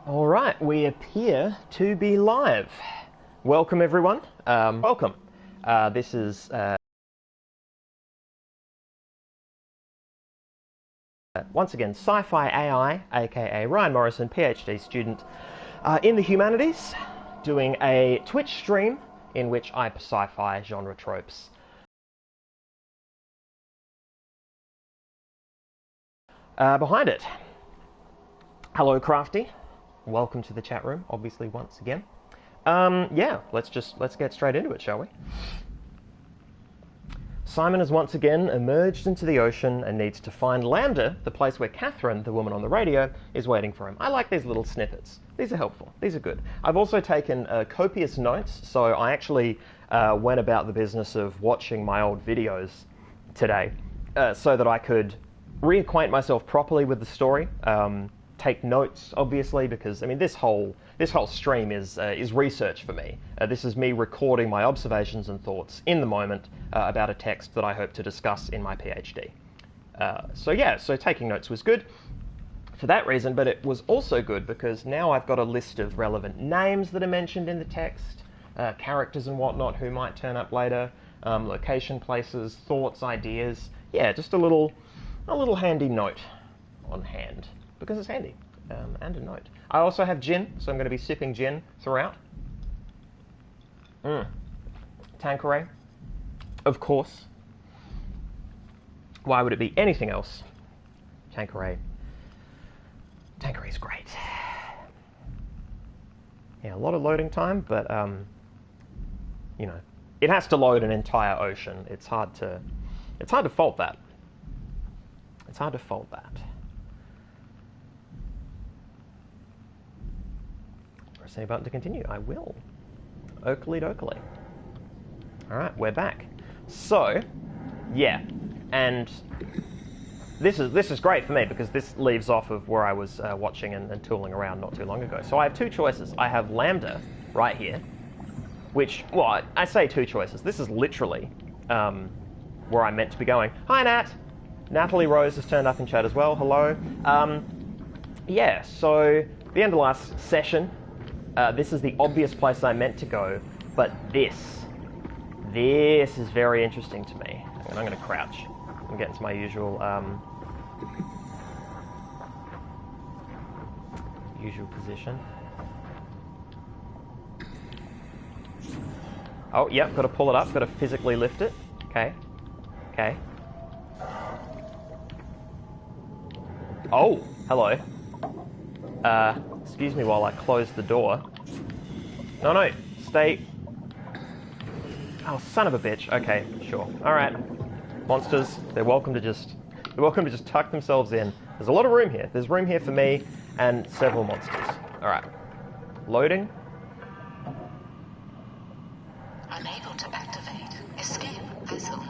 All right, we appear to be live. Welcome, everyone. Welcome. This is once again SciFiAIguy, aka Ryan Morrison, PhD student in the humanities, doing a Twitch stream in which I sci-fi genre tropes. Behind it, hello, Crafty. Welcome to the chat room, obviously, once again. Yeah, let's get straight into it, shall we? Simon has once again emerged into the ocean and needs to find Lambda, the place where Catherine, the woman on the radio, is waiting for him. I like these little snippets. These are helpful. These are good. I've also taken copious notes, so I actually went about the business of watching my old videos today so that I could reacquaint myself properly with the story. Take notes, obviously, because I mean this whole stream is research for me. This is me recording my observations and thoughts in the moment about a text that I hope to discuss in my PhD. So taking notes was good for that reason, but it was also good because now I've got a list of relevant names that are mentioned in the text, characters and whatnot who might turn up later, location, places, thoughts, ideas. Yeah, just a little handy note on hand. Because it's handy, and a note. I also have gin, so I'm going to be sipping gin throughout. Tanqueray, of course. Why would it be anything else? Tanqueray's great. Yeah, a lot of loading time, but you know, it has to load an entire ocean. It's hard to fault that. It's hard to fault that. Press any button to continue. I will. Oakley dokley. Alright, we're back. So, yeah. And this is great for me because this leaves off of where I was watching and tooling around not too long ago. So I have two choices. I have Lambda right here, which, well, I say two choices. This is literally where I'm meant to be going. Hi, Nat! Natalie Rose has turned up in chat as well. Hello. Yeah, so the end of the last session, this is the obvious place I meant to go, but this is very interesting to me. And I'm going to crouch and get into my usual position. Oh, yep, got to pull it up, got to physically lift it. Okay. Oh, hello. Excuse me while I close the door. No, stay. Oh, son of a bitch. Okay, sure. All right, monsters. They're welcome to just tuck themselves in. There's a lot of room here. There's room here for me and several monsters. All right, loading. Unable to activate. Escape vessel.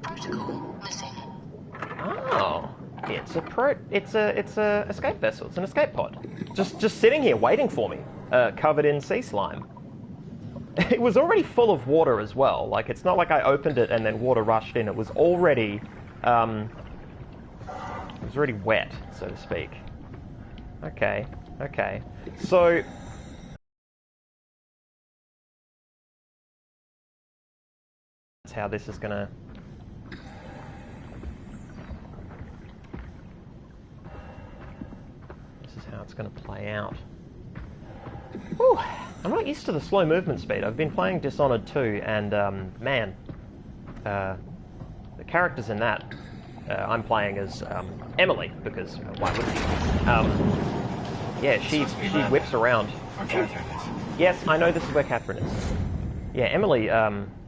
Protocol missing. Oh. It's a escape vessel. It's an escape pod. Just sitting here waiting for me, covered in sea slime. It was already full of water as well. Like, it's not like I opened it and then water rushed in. It was already wet, so to speak. Okay. So that's how this is gonna. How it's going to play out. Whew, I'm not used to the slow movement speed. I've been playing Dishonored 2, and man, the characters in that, I'm playing as Emily, because why wouldn't you? Yeah, she whips around. Yes, I know this is where Catherine is. Yeah, Emily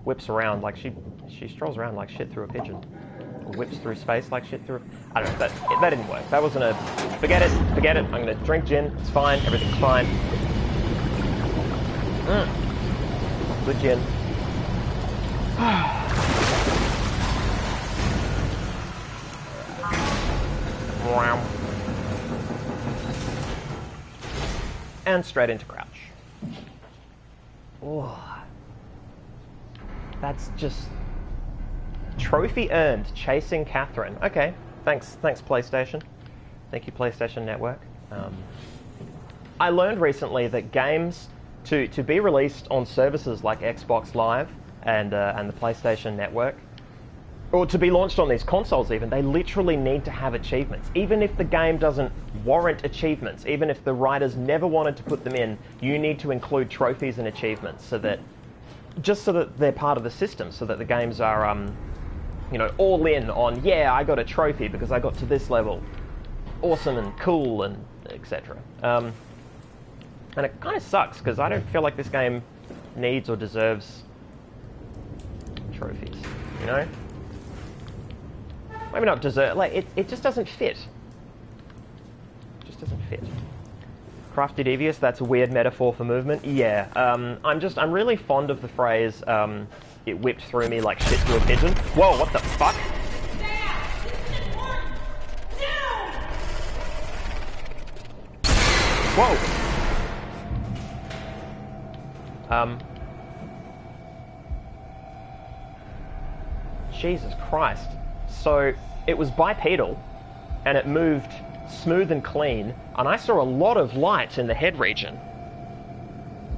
whips around like she strolls around like shit through a pigeon. Whips through space like shit through. I don't know. That didn't work. That wasn't a. Forget it. I'm gonna drink gin. It's fine. Everything's fine. Good gin. And straight into crouch. Oh, that's just. Trophy earned, chasing Catherine. Okay, thanks PlayStation. Thank you, PlayStation Network. I learned recently that games, to be released on services like Xbox Live and the PlayStation Network, or to be launched on these consoles even, they literally need to have achievements. Even if the game doesn't warrant achievements, even if the writers never wanted to put them in, you need to include trophies and achievements so that they're part of the system, so that the games are, you know, all in on, yeah, I got a trophy because I got to this level. Awesome and cool and etc. And it kind of sucks because I don't feel like this game needs or deserves trophies, you know? Maybe not deserve, like, it just doesn't fit. It just doesn't fit. Crafty devious, that's a weird metaphor for movement. Yeah, I'm really fond of the phrase, it whipped through me like shit through a pigeon. Whoa, what the fuck? Whoa! Jesus Christ. So, it was bipedal, and it moved smooth and clean, and I saw a lot of light in the head region.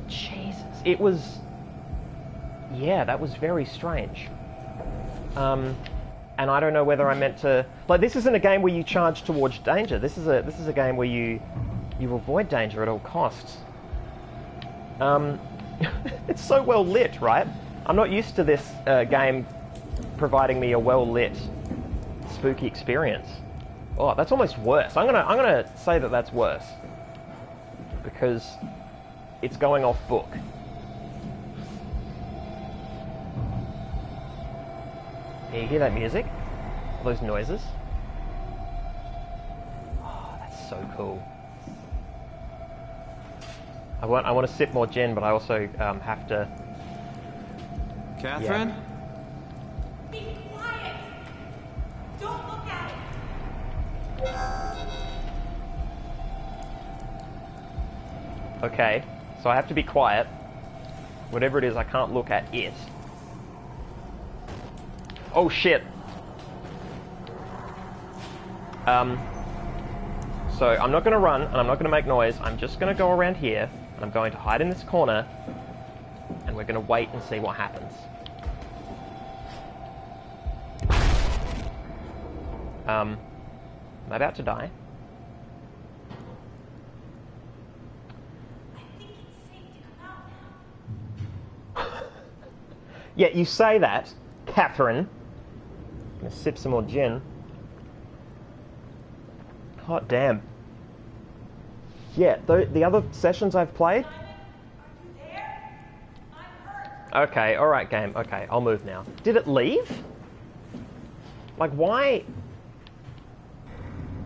Jesus. It was... Yeah, that was very strange. And I don't know whether I meant to... Like, this isn't a game where you charge towards danger. This is a game where you avoid danger at all costs. It's so well lit, right? I'm not used to this game providing me a well lit, spooky experience. Oh, that's almost worse. I'm gonna say that that's worse because it's going off book. Can you hear that music? All those noises? Oh, that's so cool. I want to sip more gin, but I also have to... Catherine? Yeah. Be quiet! Don't look at it! Okay, so I have to be quiet. Whatever it is, I can't look at it. Oh shit! So I'm not going to run, and I'm not going to make noise. I'm just going to go around here, and I'm going to hide in this corner, and we're going to wait and see what happens. Am I about to die? I think it's safe to come out now. Yeah, you say that, Catherine. I'm going to sip some more gin. Hot damn. Yeah, the other sessions I've played... Are you there? I'm hurt. Okay, alright game, okay, I'll move now. Did it leave? Like, why?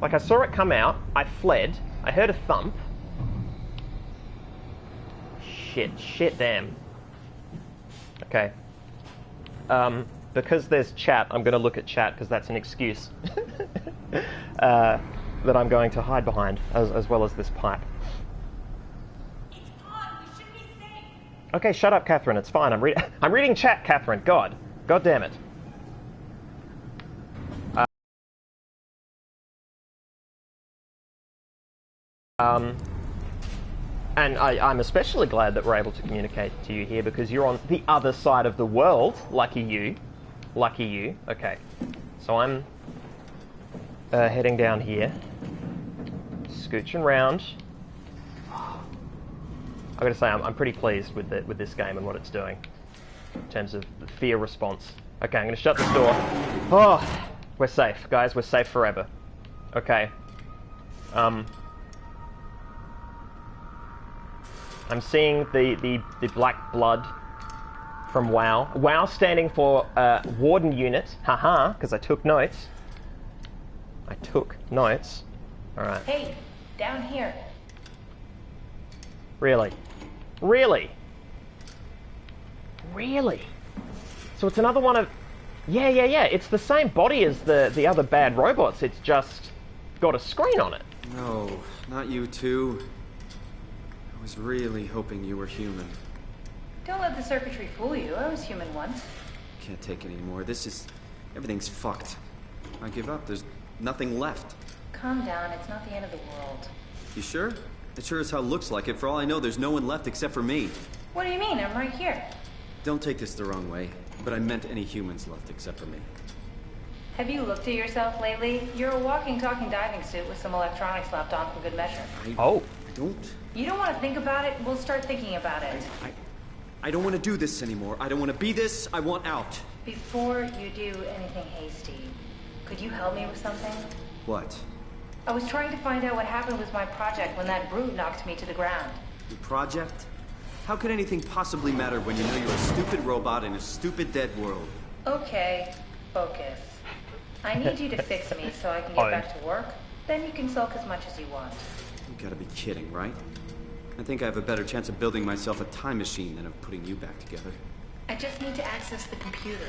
Like, I saw it come out, I fled, I heard a thump. Shit, damn. Okay. Because there's chat, I'm going to look at chat, because that's an excuse. That I'm going to hide behind, as well as this pipe. It's on. We should be safe. Okay, shut up, Catherine. It's fine. I'm reading chat, Catherine. God damn it. And I'm especially glad that we're able to communicate to you here because you're on the other side of the world. Lucky you. Lucky you. Okay. So I'm heading down here. Scooching round. I gotta say, I'm pretty pleased with this game and what it's doing in terms of the fear response. Okay, I'm gonna shut this door. Oh, we're safe, guys. We're safe forever. Okay. I'm seeing the black blood from WoW. WoW standing for Warden Unit. Haha, because I took notes. Alright. Hey, down here. Really? Really? Really? So it's another one of... Yeah. It's the same body as the other bad robots. It's just got a screen on it. No, not you two. I was really hoping you were human. Don't let the circuitry fool you. I was human once. Can't take it anymore. Everything's fucked. I give up. There's nothing left. Calm down. It's not the end of the world. You sure? It sure as hell looks like it. For all I know, there's no one left except for me. What do you mean? I'm right here. Don't take this the wrong way, but I meant any humans left except for me. Have you looked at yourself lately? You're a walking, talking diving suit with some electronics slapped on for good measure. Oh. I don't... You don't want to think about it? We'll start thinking about it. I don't want to do this anymore. I don't want to be this. I want out. Before you do anything hasty, could you help me with something? What? I was trying to find out what happened with my project when that brute knocked me to the ground. Your project? How could anything possibly matter when you know you're a stupid robot in a stupid dead world? Okay, focus. I need you to fix me so I can get back to work. Then you can sulk as much as you want. You gotta be kidding, right? I think I have a better chance of building myself a time machine than of putting you back together. I just need to access the computer.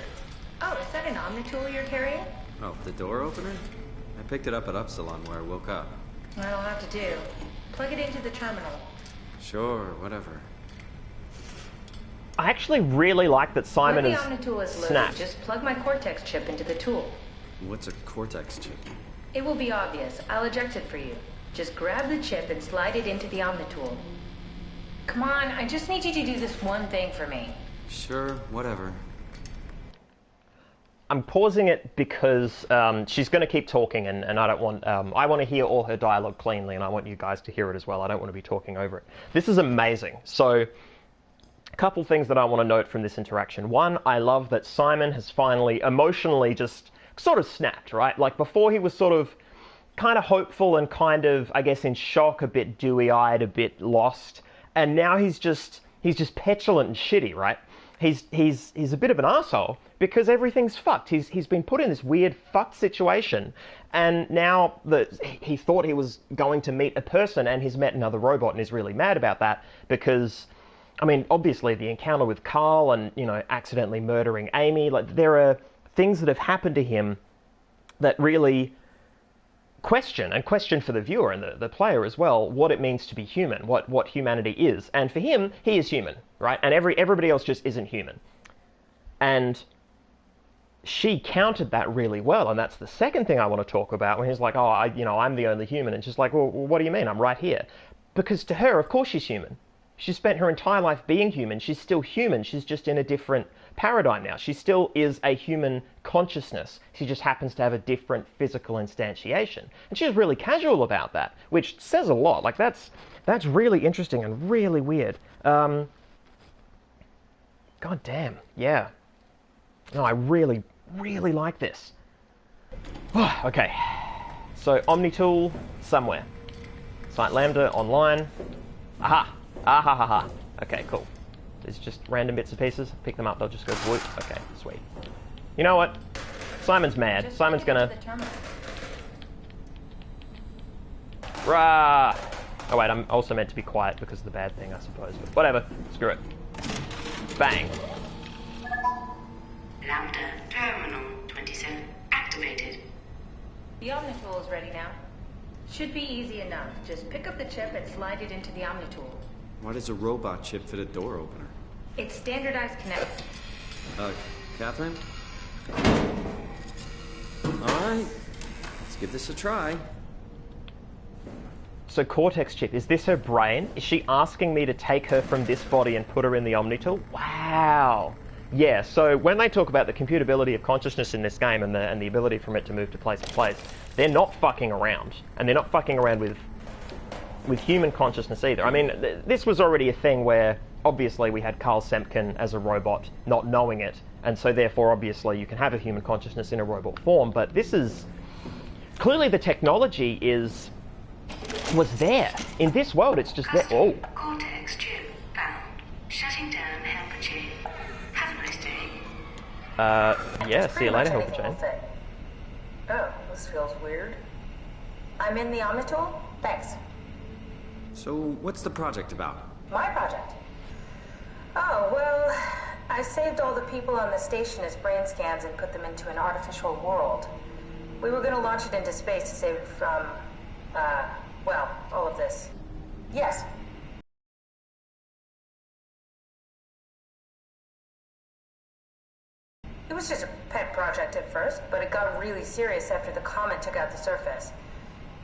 Oh, is that an Omnitool you're carrying? Oh, the door opener? I picked it up at Upsilon where I woke up. That'll have to do. Plug it into the terminal. Sure, whatever. I actually really like that Simon when is the Omnitool is loaded, snapped. just plug my Cortex chip into the tool. What's a Cortex chip? It will be obvious. I'll eject it for you. Just grab the chip and slide it into the Omnitool. Come on, I just need you to do this one thing for me. Sure, whatever. I'm pausing it because she's going to keep talking, and I don't want. I want to hear all her dialogue cleanly, and I want you guys to hear it as well. I don't want to be talking over it. This is amazing. So, a couple things that I want to note from this interaction. One, I love that Simon has finally emotionally just sort of snapped, right? Like before, he was sort of kind of hopeful and kind of, I guess, in shock, a bit dewy-eyed, a bit lost, and now he's just petulant and shitty, right? He's a bit of an asshole because everything's fucked. He's been put in this weird fucked situation, and now that he thought he was going to meet a person, and he's met another robot, and is really mad about that because, I mean, obviously the encounter with Carl and, you know, accidentally murdering Amy, like there are things that have happened to him that really question for the viewer and the player as well, what it means to be human, what humanity is. And for him, he is human, right? And everybody else just isn't human. And she countered that really well, and that's the second thing I want to talk about, when he's like, oh, I'm the only human, and she's like, well, what do you mean? I'm right here. Because to her, of course she's human. She spent her entire life being human. She's still human. She's just in a different paradigm now. She still is a human consciousness. She just happens to have a different physical instantiation. And she's really casual about that, which says a lot. Like, that's really interesting and really weird. God damn, yeah. No, I really, really like this. Okay, so Omnitool somewhere. Site Lambda online. Aha! Ah ha ha ha. Okay, cool. It's just random bits and pieces. Pick them up, they'll just go whoop. Okay, sweet. You know what? Simon's mad. Just Simon's gonna... the terminal. Rah! Oh wait, I'm also meant to be quiet because of the bad thing, I suppose. But whatever. Screw it. Bang. Lambda Terminal 27 activated. The Omnitool is ready now. Should be easy enough. Just pick up the chip and slide it into the Omnitool. Why does a robot chip fit a door opener? It's standardized connect. Catherine? Alright, let's give this a try. So Cortex chip, is this her brain? Is she asking me to take her from this body and put her in the Omnitool? Wow. Yeah, so when they talk about the computability of consciousness in this game and the ability for it to move to place to place, they're not fucking around. And they're not fucking around with human consciousness either. I mean, this was already a thing where obviously we had Carl Semken as a robot not knowing it, and so therefore obviously you can have a human consciousness in a robot form, but this is... Clearly the technology was there. In this world it's just there. Oh. Cortex chip found. Shutting down helper chain. Have a nice day. Yeah, see you later, helper chain. Oh, this feels weird. I'm in the Omnitool? Thanks. So, what's the project about? My project? Oh, well, I saved all the people on the station as brain scans and put them into an artificial world. We were going to launch it into space to save it from, well, all of this. Yes. It was just a pet project at first, but it got really serious after the comet took out the surface.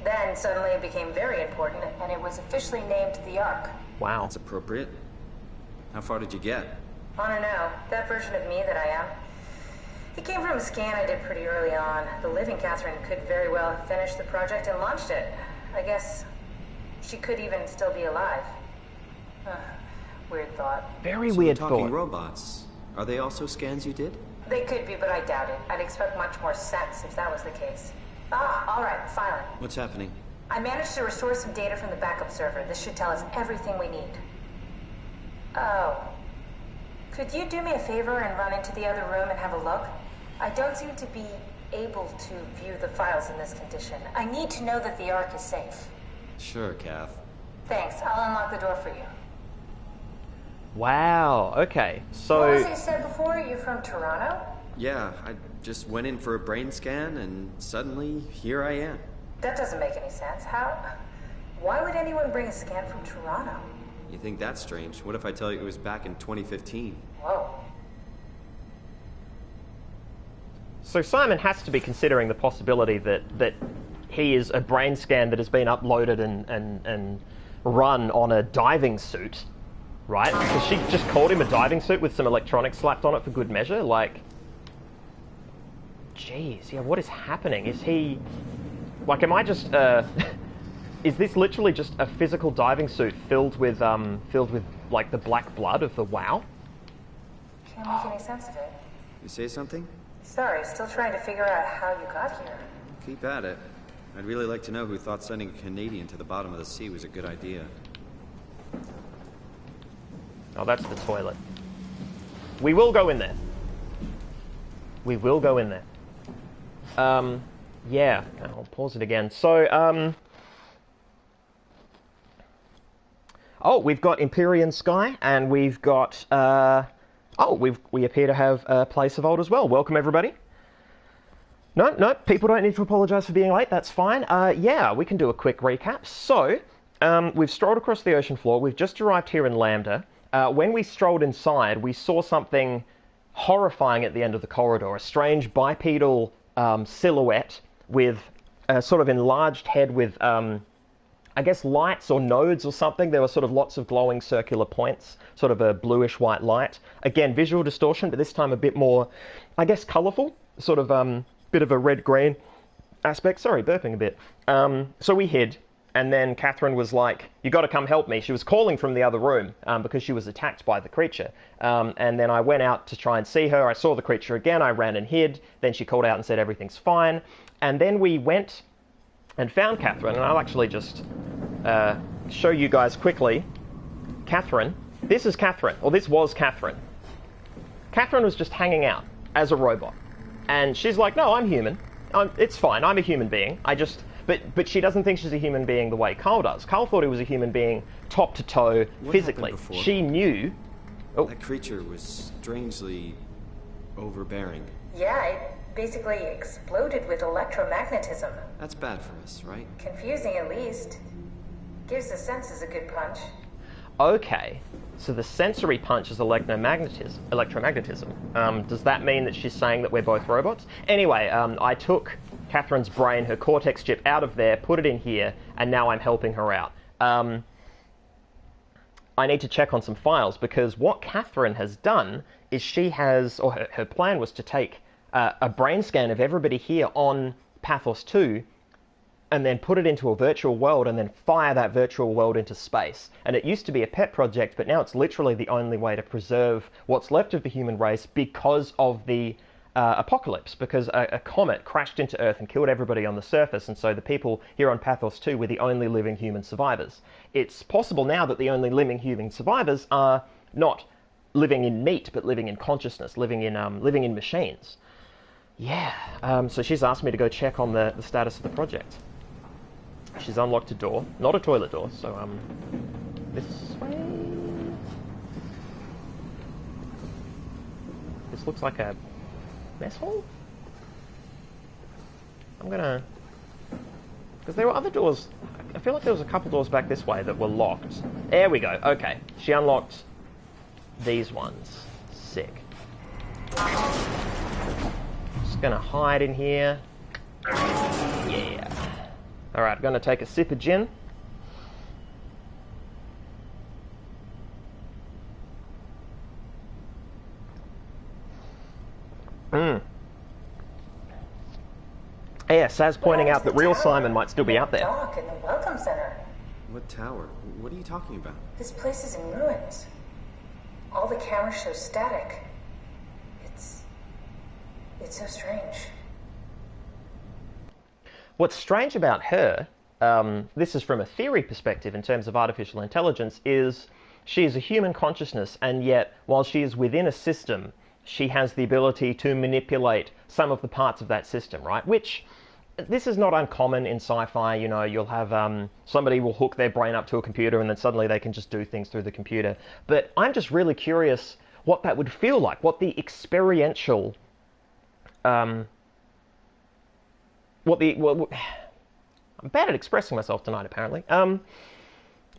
Then suddenly it became very important, and it was officially named the Ark. Wow. That's appropriate. How far did you get? I don't know, that version of me that I am. It came from a scan I did pretty early on. The living Catherine could very well have finished the project and launched it. I guess she could even still be alive. Weird thought. Very So weird we're talking thought. robots. Are they also scans you did? They could be, but I doubt it. I'd expect much more sense if that was the case. All right, finally. What's happening? I managed to restore some data from the backup server. This should tell us everything we need. Oh. Could you do me a favor and run into the other room and have a look? I don't seem to be able to view the files in this condition. I need to know that the Ark is safe. Sure, Kath. Thanks. I'll unlock the door for you. Wow, okay. So... What was it you said before? You're from Toronto? Yeah, I just went in for a brain scan, and suddenly, here I am. That doesn't make any sense. How? Why would anyone bring a scan from Toronto? You think that's strange? What if I tell you it was back in 2015? Whoa. So Simon has to be considering the possibility that he is a brain scan that has been uploaded and run on a diving suit, right? Because she just called him a diving suit with some electronics slapped on it for good measure. Like, jeez, yeah, what is happening? Is he... Like, am I just... is this literally just a physical diving suit filled with like, the black blood of the WoW? Can't make any sense of it. You say something? Sorry, still trying to figure out how you got here. Keep at it. I'd really like to know who thought sending a Canadian to the bottom of the sea was a good idea. Oh, that's the toilet. We will go in there. We will go in there. Yeah, I'll pause it again. So, oh, we've got Empyrean Sky, and we've got, we appear to have a Place of Old as well. Welcome, everybody. No, people don't need to apologise for being late, that's fine. Yeah, we can do a quick recap. So, we've strolled across the ocean floor, we've just arrived here in Lambda. When we strolled inside, we saw something horrifying at the end of the corridor, a strange bipedal silhouette with a sort of enlarged head with, I guess, lights or nodes or something. There were sort of lots of glowing circular points, sort of a bluish-white light. Again, visual distortion, but this time a bit more, I guess, colourful, sort of bit of a red-green aspect. Sorry, burping a bit. So we hid, and then Catherine was like, "You got to come help me." She was calling from the other room because she was attacked by the creature. And then I went out to try and see her. I saw the creature again. I ran and hid. Then she called out and said everything's fine. And then we went and found Catherine, and I'll actually just show you guys quickly. Catherine, this is Catherine, or this was Catherine. Catherine was just hanging out as a robot, and she's like, "No, I'm human. It's fine. I'm a human being. But she doesn't think she's a human being the way Carl does. Carl thought he was a human being top to toe, physically. She knew." Oh. That creature was strangely overbearing. Yeah, it basically exploded with electromagnetism. That's bad for us, right? Confusing at least. Gives the senses a good punch. Okay, so the sensory punch is electromagnetism. Does that mean that she's saying that we're both robots? Anyway, I took Catherine's brain, her cortex chip, out of there, put it in here, and now I'm helping her out. I need to check on some files, because what Catherine has done is she has, or her plan was to take a brain scan of everybody here on Pathos 2, and then put it into a virtual world, and then fire that virtual world into space. And it used to be a pet project, but now it's literally the only way to preserve what's left of the human race because of the apocalypse, because a comet crashed into Earth and killed everybody on the surface, and so the people here on Pathos 2 were the only living human survivors. It's possible now that the only living human survivors are not living in meat, but living in consciousness, living in machines. Yeah, so she's asked me to go check on the status of the project. She's unlocked a door, not a toilet door, so this way. This looks like a mess hall? I'm gonna... Because there were other doors... I feel like there was a couple doors back this way that were locked. There we go, okay. She unlocked these ones. Sick. Just gonna hide in here. Yeah. Alright, I'm going to take a sip of gin. Yeah, Saz pointing out that real Simon might still be out there. Dock in the Welcome Center. What tower? What are you talking about? This place is in ruins. All the cameras show static. It's so strange. What's strange about her, this is from a theory perspective in terms of artificial intelligence, is she is a human consciousness, and yet while she is within a system, she has the ability to manipulate some of the parts of that system, right? Which, this is not uncommon in sci-fi. You know, you'll have somebody will hook their brain up to a computer and then suddenly they can just do things through the computer. But I'm just really curious what that would feel like, what the experiential, I'm bad at expressing myself tonight, apparently.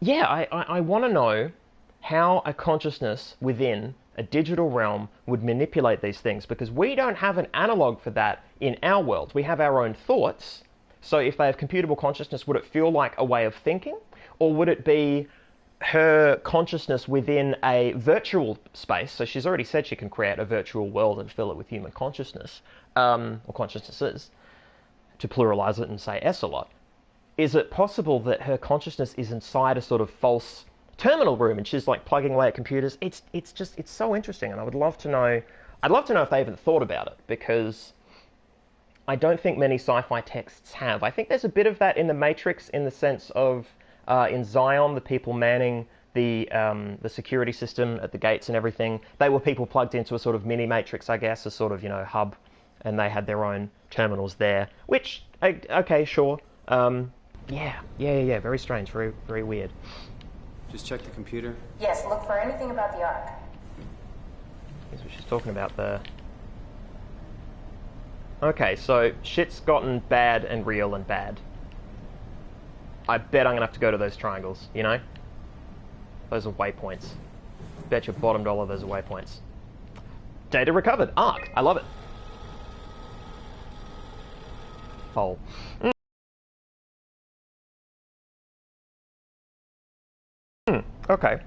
Yeah, I want to know how a consciousness within a digital realm would manipulate these things, because we don't have an analog for that in our world. We have our own thoughts. So if they have computable consciousness, would it feel like a way of thinking? Or would it be her consciousness within a virtual space? So she's already said she can create a virtual world and fill it with human consciousness, or consciousnesses, to pluralize it and say S a lot. Is it possible that her consciousness is inside a sort of false terminal room and she's like plugging away at computers? It's so interesting, and I would love to know. I'd love to know if they even thought about it, because I don't think many sci-fi texts have. I think there's a bit of that in the Matrix, in the sense of in Zion, the people manning the security system at the gates and everything, they were people plugged into a sort of mini Matrix, I guess, a sort of, you know, hub, and they had their own terminals there. Which, okay, sure. Yeah, very strange, very weird. Just check the computer. Yes, look for anything about the Ark. That's what she's talking about there. Okay, so shit's gotten bad and real and bad. I bet I'm going to have to go to those triangles, you know? Those are waypoints. Bet your bottom dollar those are waypoints. Data recovered. Ark. I love it. Hole. Okay.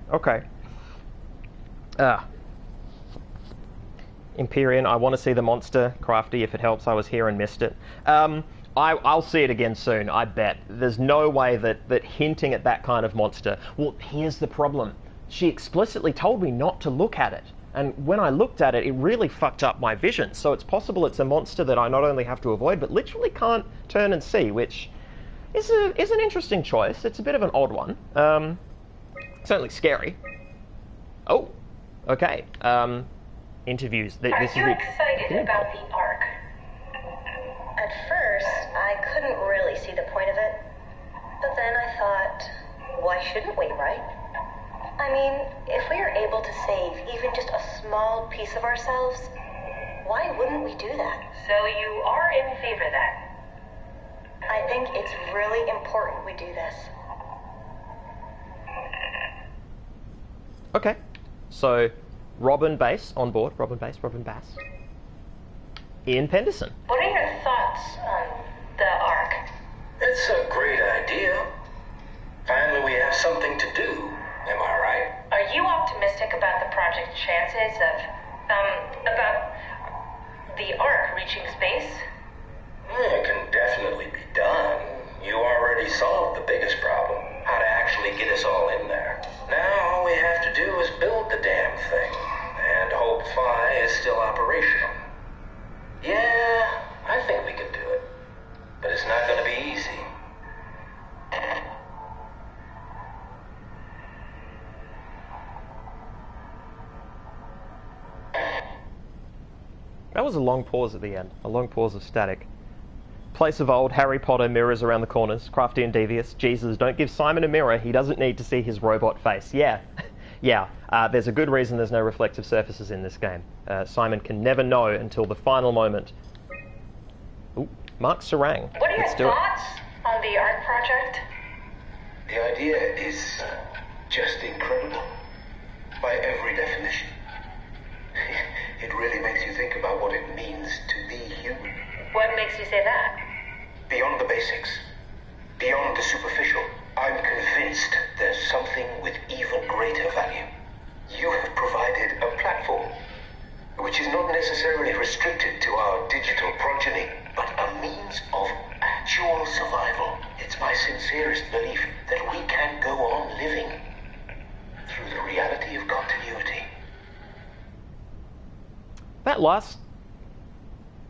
Empyrean, I want to see the monster. Crafty, if it helps, I was here and missed it. I'll see it again soon, I bet. There's no way that hinting at that kind of monster... Well, here's the problem. She explicitly told me not to look at it. And when I looked at it, it really fucked up my vision. So it's possible it's a monster that I not only have to avoid, but literally can't turn and see, which is an interesting choice. It's a bit of an odd one. Certainly scary. Oh, okay. Interviews. Are you excited about the Ark? At first, I couldn't really see the point of it. But then I thought, why shouldn't we, right? I mean, if we are able to save even just a small piece of ourselves, why wouldn't we do that? So you are in favor then? I think it's really important we do this. Okay, so Robin Bass on board. Robin Bass. Ian Penderson. What are your thoughts on the Ark? It's a great idea. Finally, we have something to do. Am I right? Are you optimistic about the project's chances of, about the Ark reaching space? It can definitely be done. You already solved the biggest problem, how to actually get us all in there. Now all we have to do is build the damn thing, and hope Phi is still operational. Yeah, I think we can do it, but it's not going to be easy. That was a long pause at the end. A long pause of static. Place of old, Harry Potter, mirrors around the corners, crafty and devious. Jesus, don't give Simon a mirror. He doesn't need to see his robot face. Yeah. Yeah. There's a good reason there's no reflective surfaces in this game. Simon can never know until the final moment. Ooh, Mark Sarang. What are your thoughts on the Ark project? The idea is just incredible, by every definition. It really makes you think about what it means to be human. What makes you say that? Beyond the basics. Beyond the superficial, I'm convinced there's something with even greater value. You have provided a platform, which is not necessarily restricted to our digital progeny, but a means of actual survival. It's my sincerest belief that we can go on living through the reality of continuity. That last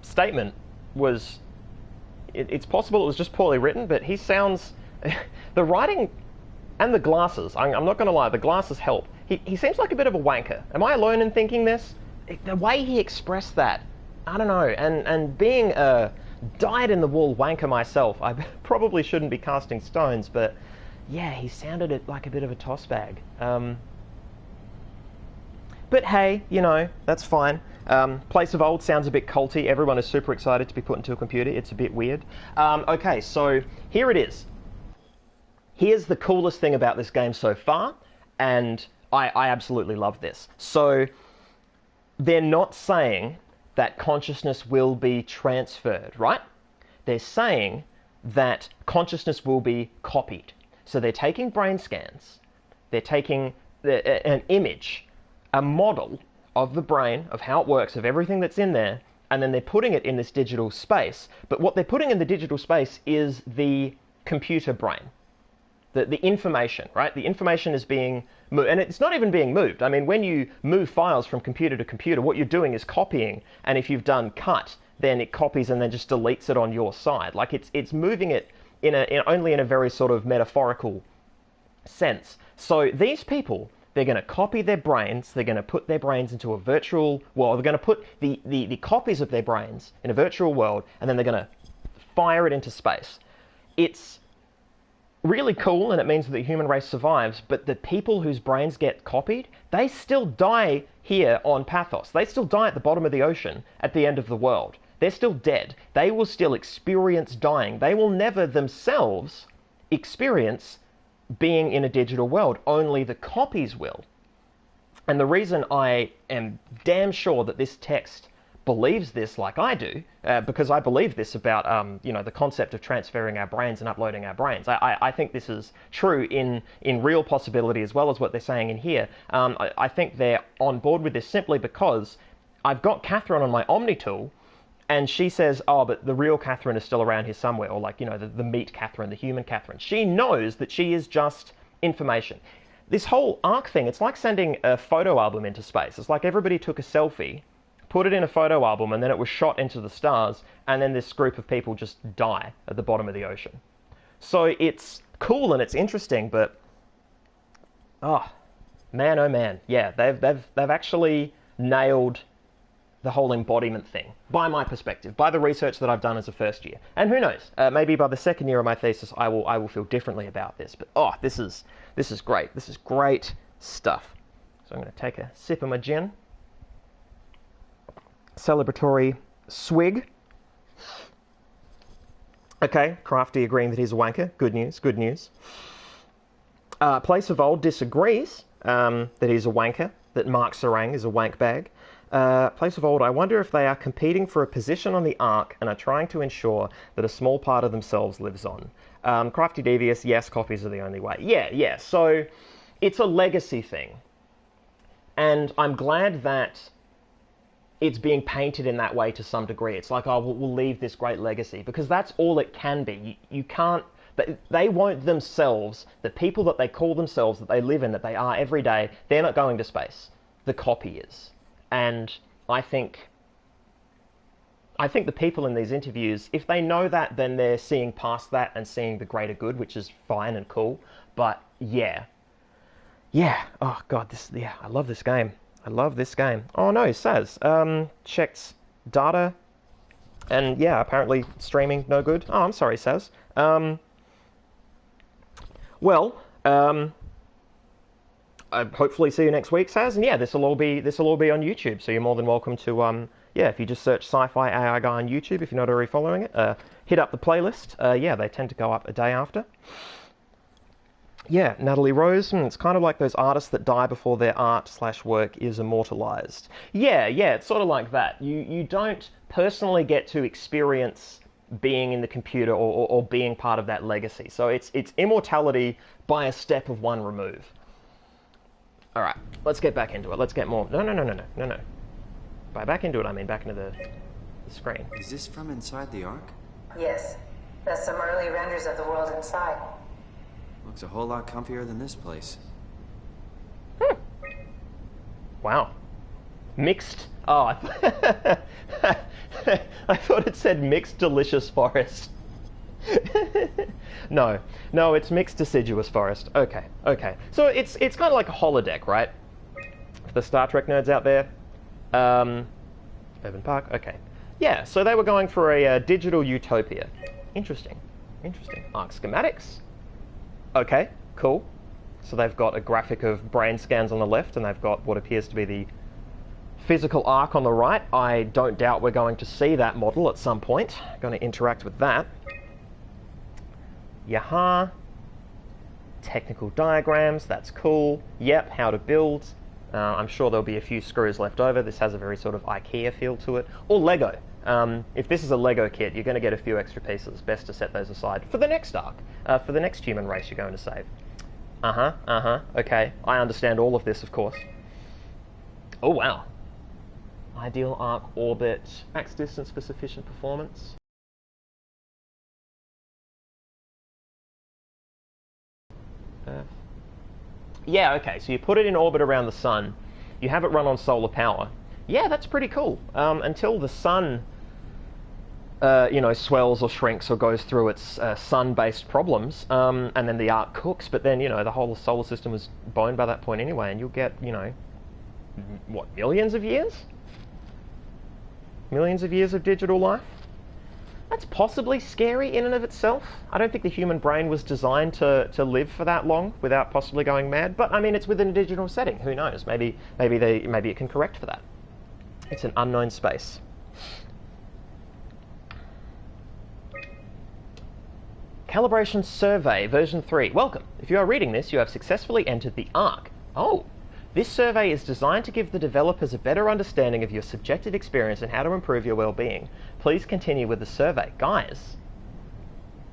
statement was... It's possible it was just poorly written, but he sounds... the writing and the glasses, I'm not going to lie, the glasses help. He seems like a bit of a wanker. Am I alone in thinking this? The way he expressed that, I don't know. And being a dyed-in-the-wool wanker myself, I probably shouldn't be casting stones, but yeah, he sounded like a bit of a toss bag. But hey, you know, that's fine. Place of Old sounds a bit culty. Everyone is super excited to be put into a computer. It's a bit weird. Okay, so here it is. Here's the coolest thing about this game so far, and I absolutely love this. So they're not saying that consciousness will be transferred, right? They're saying that consciousness will be copied. So they're taking brain scans, they're taking an image, a model of the brain, of how it works, of everything that's in there, and then they're putting it in this digital space. But what they're putting in the digital space is the computer brain. The information, right? The information is being moved, and it's not even being moved. I mean, when you move files from computer to computer, what you're doing is copying, and if you've done cut, then it copies and then just deletes it on your side. Like it's moving it only in a very sort of metaphorical sense. So these people, they're going to copy their brains, they're going to put their brains into a virtual world, they're going to put the copies of their brains in a virtual world, and then they're going to fire it into space. It's really cool, and it means that the human race survives, but the people whose brains get copied, they still die here on Pathos. They still die at the bottom of the ocean at the end of the world. They're still dead. They will still experience dying. They will never themselves experience being in a digital world. Only the copies will. And the reason I am damn sure that this text believes this like I do, because I believe this about the concept of transferring our brains and uploading our brains. I think this is true in real possibility as well as what they're saying in here. I think they're on board with this simply because I've got Catherine on my Omni tool, and she says, oh, but the real Catherine is still around here somewhere, or like, the meat Catherine, the human Catherine. She knows that she is just information. This whole ARC thing, it's like sending a photo album into space. It's like everybody took a selfie, put it in a photo album, and then it was shot into the stars, and then this group of people just die at the bottom of the ocean. So it's cool and it's interesting, but oh man, yeah, they've actually nailed the whole embodiment thing, by my perspective, by the research that I've done as a first year. And who knows, maybe by the second year of my thesis, I will feel differently about this. But oh, this is great. This is great stuff. So I'm going to take a sip of my gin. Celebratory swig. Okay, Crafty agreeing that he's a wanker. Good news, good news. Place of Old disagrees that he's a wanker, that Mark Sarang is a wank bag. Place of Old, I wonder if they are competing for a position on the Ark and are trying to ensure that a small part of themselves lives on. Crafty Devious, yes, copies are the only way. Yeah, so it's a legacy thing. And I'm glad that it's being painted in that way to some degree. It's like, oh, we'll leave this great legacy, because that's all it can be. You can't, they won't themselves, the people that they call themselves, that they live in, that they are every day, they're not going to space. The copy is. And I think the people in these interviews, if they know that, then they're seeing past that and seeing the greater good, which is fine and cool. But yeah, oh god, I love this game. I love this game. Oh no, Saz, checked data, and yeah, apparently streaming no good. Oh, I'm sorry, Saz. I hopefully see you next week, Saz. And yeah, this will all be on YouTube, so you're more than welcome to if you just search SciFiAIguy on YouTube, if you're not already following it, hit up the playlist. Yeah, they tend to go up a day after. Yeah, Natalie Rose, it's kind of like those artists that die before their art/work is immortalized. Yeah, it's sort of like that. You don't personally get to experience being in the computer or being part of that legacy. So it's immortality by a step of one remove. All right, let's get back into it. Let's get more. No. By back into it, I mean back into the screen. Is this from inside the Ark? Yes. That's some early renders of the world inside. Looks a whole lot comfier than this place. Wow. Mixed. Oh, I thought it said mixed delicious forest. No, it's mixed deciduous forest. Okay. So it's kind of like a holodeck, right? For the Star Trek nerds out there. Urban Park. Okay. Yeah. So they were going for a digital utopia. Interesting. Arc schematics. Okay. Cool. So they've got a graphic of brain scans on the left, and they've got what appears to be the physical arc on the right. I don't doubt we're going to see that model at some point. Going to interact with that. Yaha. Technical diagrams, that's cool. Yep, how to build. I'm sure there'll be a few screws left over. This has a very sort of IKEA feel to it. Or Lego. If this is a Lego kit, you're going to get a few extra pieces. Best to set those aside for the next arc, for the next human race you're going to save. Okay, I understand all of this, of course. Oh, wow. Ideal arc orbit. Max distance for sufficient performance. Yeah, okay, so you put it in orbit around the sun. You have it run on solar power. Yeah, that's pretty cool. Until the sun, swells or shrinks or goes through its sun-based problems, and then the arc cooks, but then, the whole solar system was boned by that point anyway, and you'll get, what, millions of years? Millions of years of digital life? That's possibly scary in and of itself. I don't think the human brain was designed to live for that long without possibly going mad, but I mean, it's within a digital setting. Who knows? Maybe it can correct for that. It's an unknown space. Calibration Survey, version 3. Welcome. If you are reading this, you have successfully entered the Ark. Oh, this survey is designed to give the developers a better understanding of your subjective experience and how to improve your well-being. Please continue with the survey. Guys,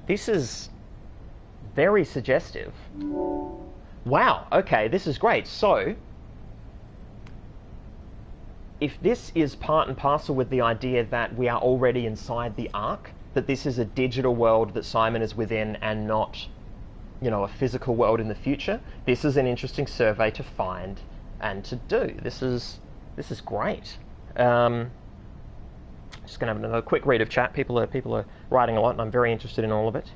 this is very suggestive. Wow, okay, this is great. So, if this is part and parcel with the idea that we are already inside the Ark, that this is a digital world that Simon is within and not, a physical world in the future, this is an interesting survey to find and to do. This is great. Just going to have another quick read of chat. People are writing a lot, and I'm very interested in all of it.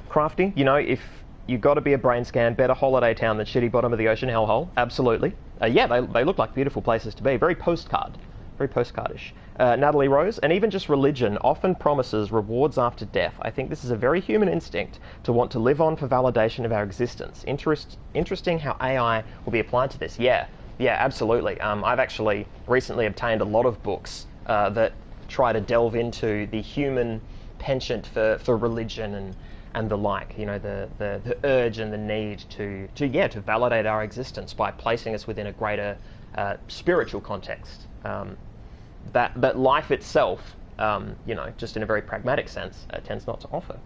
Crafty, if you've got to be a brain scan, better holiday town than shitty bottom of the ocean hellhole. Absolutely. Yeah, they look like beautiful places to be. Very postcard. Very postcardish. Natalie Rose, and even just religion often promises rewards after death. I think this is a very human instinct to want to live on for validation of our existence. Interesting how AI will be applied to this. Yeah, absolutely. I've actually recently obtained a lot of books that try to delve into the human penchant for religion and the like. The urge and the need to validate our existence by placing us within a greater spiritual context. That life itself, just in a very pragmatic sense, tends not to offer.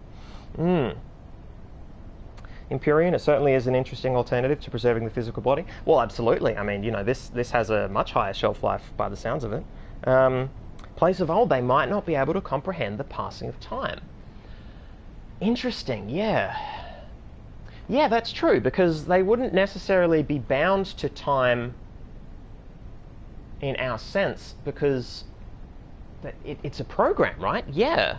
Empyrean, it certainly is an interesting alternative to preserving the physical body. Well, absolutely. I mean, this has a much higher shelf life by the sounds of it. Place of old, they might not be able to comprehend the passing of time. Interesting, yeah. Yeah, that's true, because they wouldn't necessarily be bound to time in our sense, because it's a program, right? Yeah.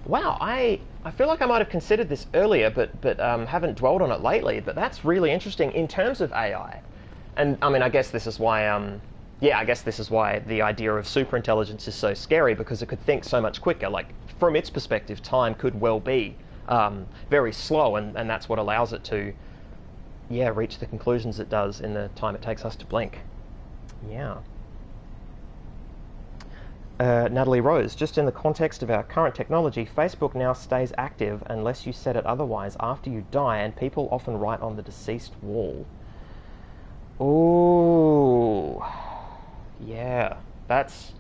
Wow, I feel like I might have considered this earlier, but haven't dwelled on it lately. But that's really interesting in terms of AI. And I mean, I guess this is why the idea of superintelligence is so scary, because it could think so much quicker. Like, from its perspective, time could well be very slow, and that's what allows it to, reach the conclusions it does in the time it takes us to blink. Yeah. Natalie Rose, just in the context of our current technology, Facebook now stays active unless you set it otherwise after you die, and people often write on the deceased wall. Ooh. Ooh. Yeah, that's...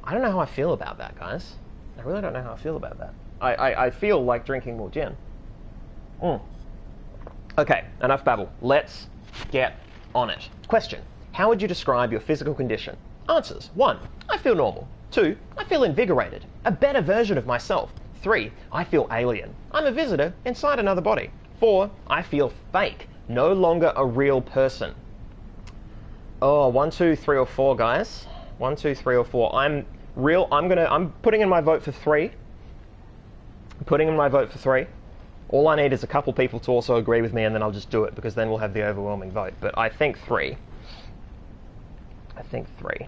I don't know how I feel about that, guys. I really don't know how I feel about that. I feel like drinking more gin. Okay, enough babble. Let's get on it. Question. How would you describe your physical condition? Answers. 1. I feel normal. 2. I feel invigorated. A better version of myself. 3. I feel alien. I'm a visitor inside another body. 4. I feel fake. No longer a real person. Oh, 1, 2, 3, or 4, guys. 1, 2, 3, or 4. I'm putting in my vote for 3. Putting in my vote for 3. All I need is a couple people to also agree with me, and then I'll just do it, because then we'll have the overwhelming vote. But I think 3. I think 3.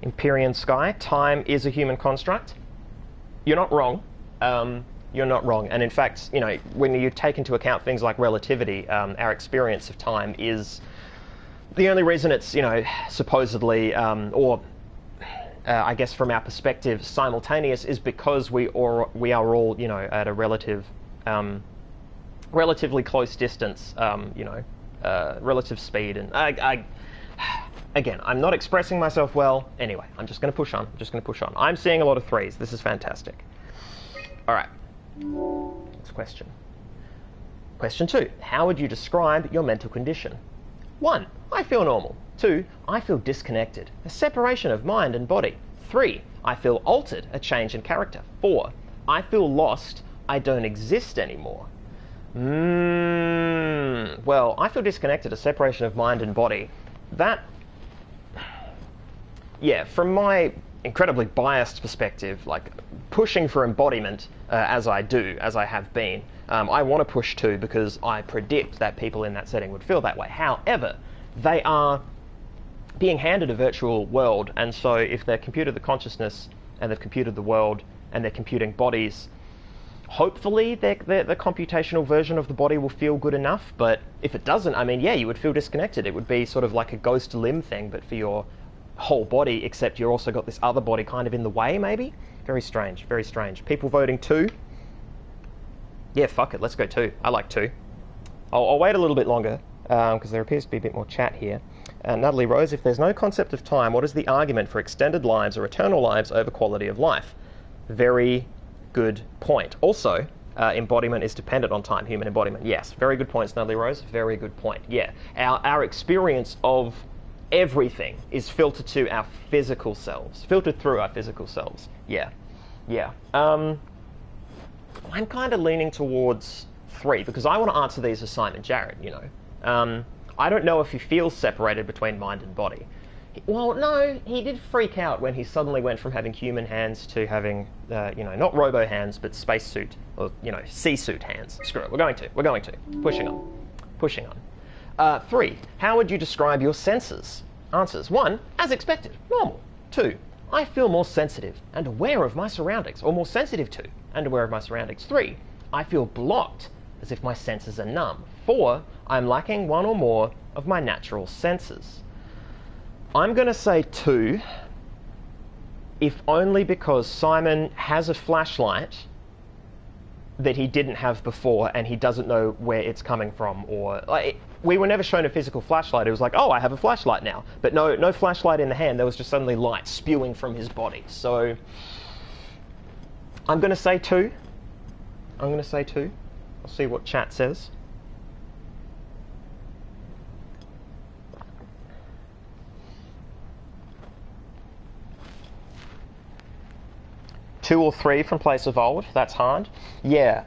Empyrean Sky, time is a human construct. You're not wrong. You're not wrong. And in fact, you know, when you take into account things like relativity, our experience of time is the only reason it's, you know, supposedly, I guess from our perspective, simultaneous is because we are all, you know, at a relatively close distance, you know, relative speed. And again, I'm not expressing myself well. Anyway, I'm just going to push on. I'm seeing a lot of 3s. This is fantastic. All right. Next question. Question 2. How would you describe your mental condition? 1. I feel normal. 2. I feel disconnected. A separation of mind and body. 3. I feel altered. A change in character. 4. I feel lost. I don't exist anymore. Well, I feel disconnected. A separation of mind and body. That... Yeah, from my incredibly biased perspective, like pushing for embodiment as I have been, I want to push 2 because I predict that people in that setting would feel that way. However, they are being handed a virtual world, and so if they've computed the consciousness and they've computed the world and they're computing bodies, hopefully the computational version of the body will feel good enough. But if it doesn't, I mean, yeah, you would feel disconnected. It would be sort of like a ghost limb thing, but for your whole body, except you're also got this other body kind of in the way, maybe. Very strange, very strange. People voting 2. Yeah, fuck it, let's go 2. I like 2. I'll wait a little bit longer because there appears to be a bit more chat here. Natalie Rose, if there's no concept of time, what is the argument for extended lives or eternal lives over quality of life? Very good point. Also, embodiment is dependent on time, human embodiment. Yes, very good points, Natalie Rose. Very good point. Yeah, our experience of everything is filtered to our physical selves, filtered through our physical selves. Yeah. I'm kind of leaning towards 3 because I want to answer these as Simon Jarrett, you know. I don't know if he feels separated between mind and body. Well, no, he did freak out when he suddenly went from having human hands to having, you know, not robo hands, but spacesuit, or, you know, sea-suit hands. Screw it, we're going to. Pushing on. 3. How would you describe your senses? Answers. 1. As expected. Normal. 2. I feel more sensitive and aware of my surroundings, or more sensitive to and aware of my surroundings. 3. I feel blocked, as if my senses are numb. 4. I'm lacking one or more of my natural senses. I'm going to say 2, if only because Simon has a flashlight that he didn't have before, and he doesn't know where it's coming from, or like, we were never shown a physical flashlight. It was like, oh, I have a flashlight now, but no flashlight in the hand. There was just suddenly light spewing from his body. So I'm going to say 2. I'll see what chat says. Two or 3 from Place of Old. That's hard. Yeah.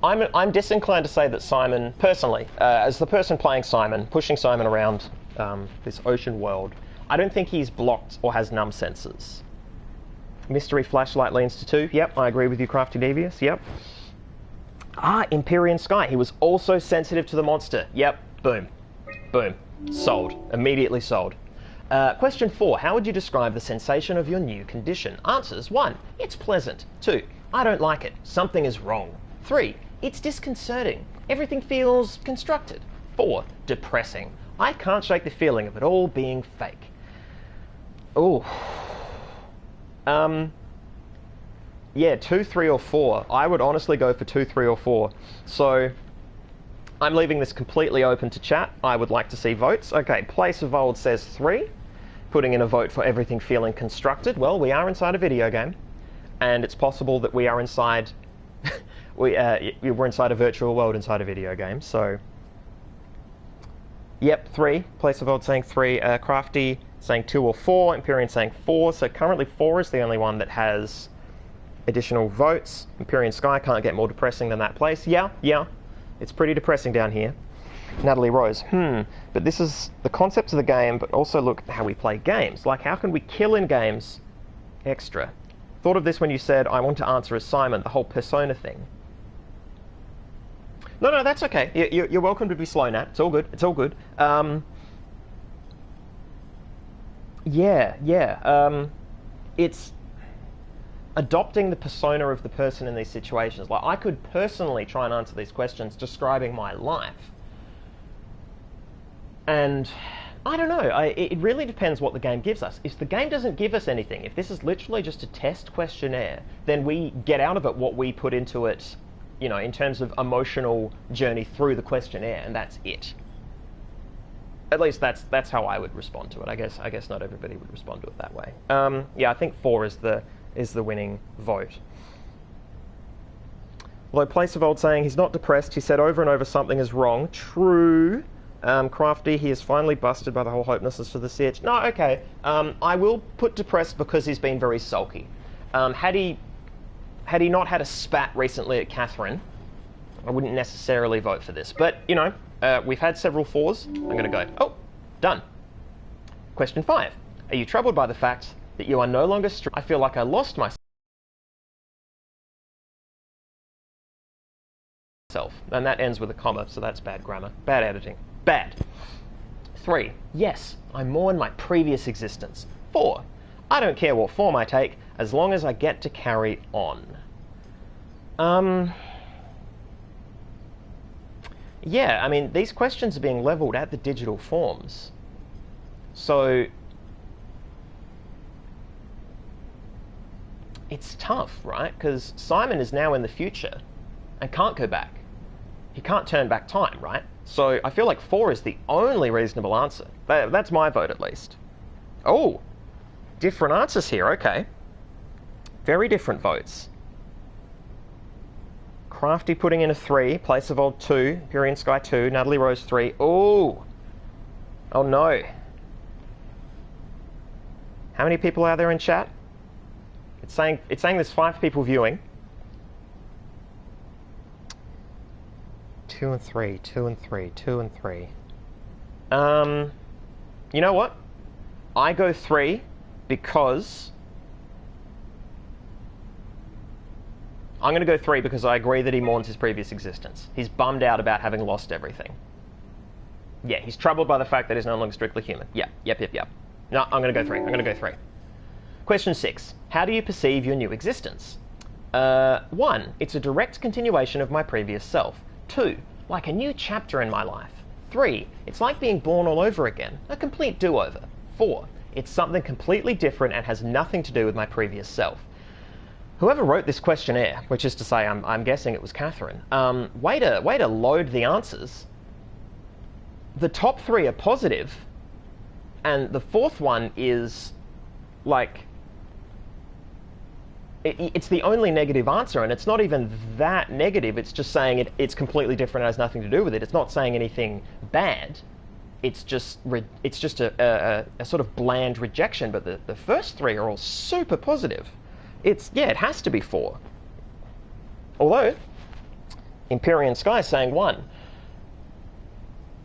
I'm disinclined to say that Simon, personally, as the person playing Simon, pushing Simon around this ocean world, I don't think he's blocked or has numb senses. Mystery flashlight leans to 2. Yep, I agree with you, Crafty Devious. Yep. Empyrean Sky. He was also sensitive to the monster. Yep. Boom. Sold. Immediately sold. Question 4. How would you describe the sensation of your new condition? Answers. 1. It's pleasant. 2. I don't like it. Something is wrong. 3. It's disconcerting. Everything feels constructed. 4. Depressing. I can't shake the feeling of it all being fake. Ooh. Yeah, 2, 3, or 4. I would honestly go for 2, 3, or 4. So I'm leaving this completely open to chat. I would like to see votes. Okay, Place of Old says 3. Putting in a vote for everything feeling constructed. Well, we are inside a video game, and it's possible that we are inside... we're inside a virtual world inside a video game, so... Yep, 3. Place of Old saying 3. Crafty saying 2 or 4. Empyrean saying 4. So currently 4 is the only one that has additional votes. Empyrean Sky can't get more depressing than that place. Yeah. It's pretty depressing down here. Natalie Rose. But this is the concept of the game, but also look at how we play games. Like, how can we kill in games extra? Thought of this when you said, I want to answer as Simon, the whole persona thing. No, that's okay. You're welcome to be slow, Nat. It's all good. It's all good. It's adopting the persona of the person in these situations. Like, I could personally try and answer these questions describing my life. And I don't know. It really depends what the game gives us. If the game doesn't give us anything, if this is literally just a test questionnaire, then we get out of it what we put into it, you know, in terms of emotional journey through the questionnaire, and that's it. At least that's how I would respond to it. I guess not everybody would respond to it that way. Yeah, I think 4 is the winning vote. Although Place of Old saying he's not depressed, he said over and over something is wrong. True. Crafty, he is finally busted by the whole hopelessness for the CH. No, okay. I will put depressed because he's been very sulky. Had he not had a spat recently at Catherine, I wouldn't necessarily vote for this. But, you know, we've had several 4s. I'm going to go, oh, done. Question 5. Are you troubled by the fact that you are no longer... I feel like I lost myself. And that ends with a comma, so that's bad grammar. Bad editing. Bad. 3. Yes, I mourn my previous existence. 4. I don't care what form I take, as long as I get to carry on. Yeah, I mean, these questions are being leveled at the digital forms. So it's tough, right? Because Simon is now in the future and can't go back. He can't turn back time, right? So I feel like 4 is the only reasonable answer. That's my vote, at least. Oh, different answers here, okay. Very different votes. Crafty putting in a 3, Place of Old 2, Empyrean Sky 2, Natalie Rose 3. Oh no. How many people are there in chat? It's saying there's 5 people viewing. 2 and 3, 2 and 3, 2 and 3. You know what? I go 3 because... I'm going to go 3 because I agree that he mourns his previous existence. He's bummed out about having lost everything. Yeah, he's troubled by the fact that he's no longer strictly human. Yep. No, I'm going to go 3. I'm going to go 3. Question 6. How do you perceive your new existence? 1. It's a direct continuation of my previous self. 2. Like a new chapter in my life. 3. It's like being born all over again. A complete do-over. 4. It's something completely different and has nothing to do with my previous self. Whoever wrote this questionnaire, which is to say I'm guessing it was Catherine, way to load the answers. The top 3 are positive, and the 4th one is, like... It's the only negative answer, and it's not even that negative. It's just saying it's completely different and has nothing to do with it. It's not saying anything bad. It's just a sort of bland rejection, but the first 3 are all super positive. It has to be 4. Although, Empyrean Sky is saying 1.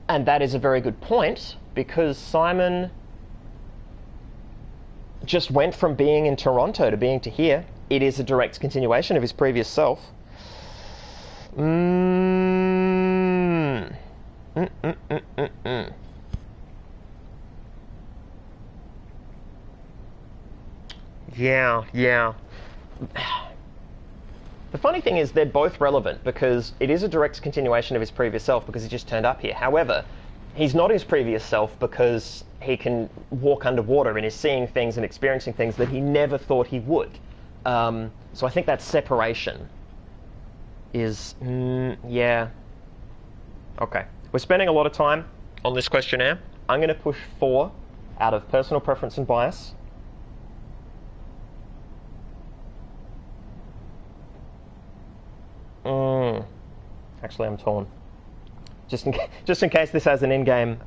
And that is a very good point, because Simon just went from being in Toronto to being to here. It is a direct continuation of his previous self. Yeah. The funny thing is they're both relevant because it is a direct continuation of his previous self because he just turned up here. However, he's not his previous self because he can walk underwater and is seeing things and experiencing things that he never thought he would. So I think that separation is, yeah. Okay. We're spending a lot of time on this questionnaire. I'm going to push 4 out of personal preference and bias. Actually, I'm torn. Just in case this has an in-game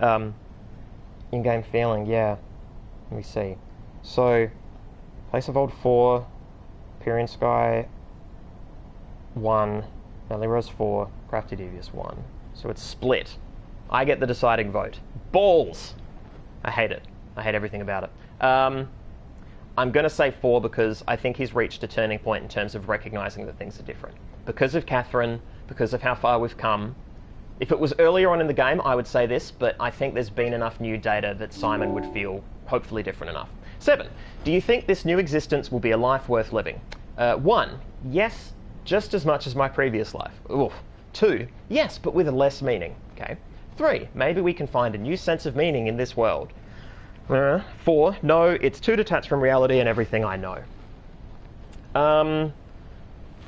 feeling, yeah. Let me see. So, Place of Old 4, Empyrean Sky 1, Natalie Rose 4, Crafty Devious 1. So it's split. I get the deciding vote. Balls! I hate it. I hate everything about it. I'm going to say 4 because I think he's reached a turning point in terms of recognising that things are different. Because of Catherine, because of how far we've come. If it was earlier on in the game, I would say this, but I think there's been enough new data that Simon would feel hopefully different enough. 7. Do you think this new existence will be a life worth living? 1. Yes, just as much as my previous life. Oof. 2. Yes, but with a less meaning. Okay. 3. Maybe we can find a new sense of meaning in this world. 4. No, it's too detached from reality and everything I know.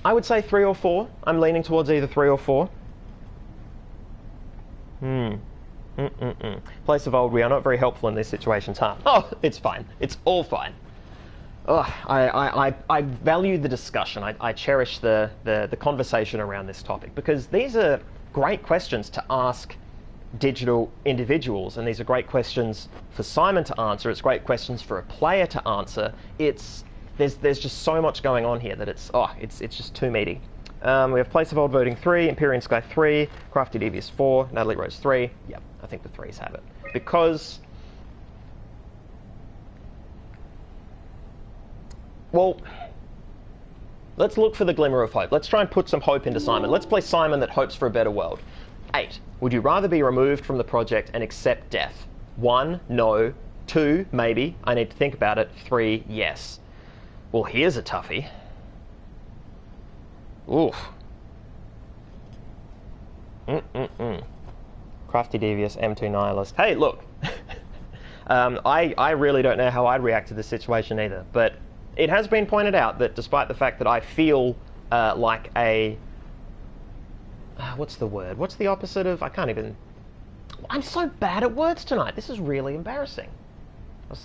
I would say 3 or 4. I'm leaning towards either 3 or 4. Place of Old, we are not very helpful in these situations, huh? Oh, it's fine. It's all fine. Oh, I value the discussion. I cherish the conversation around this topic because these are great questions to ask digital individuals, and these are great questions for Simon to answer. It's great questions for a player to answer. There's just so much going on here that it's just too meaty. We have Place of Old voting 3, Empyrean Sky 3, Crafty Devious 4, Natalie Rose 3. Yep, I think the 3s have it. Because, well, let's look for the glimmer of hope. Let's try and put some hope into Simon. Let's play Simon that hopes for a better world. 8. Would you rather be removed from the project and accept death? 1, no. 2, maybe. I need to think about it. 3, yes. Well, here's a toughie. Oof. Crafty Devious, M2 Nihilist. Hey, look. I really don't know how I'd react to this situation either, but it has been pointed out that despite the fact that I feel like a... what's the word? What's the opposite of... I can't even... I'm so bad at words tonight. This is really embarrassing.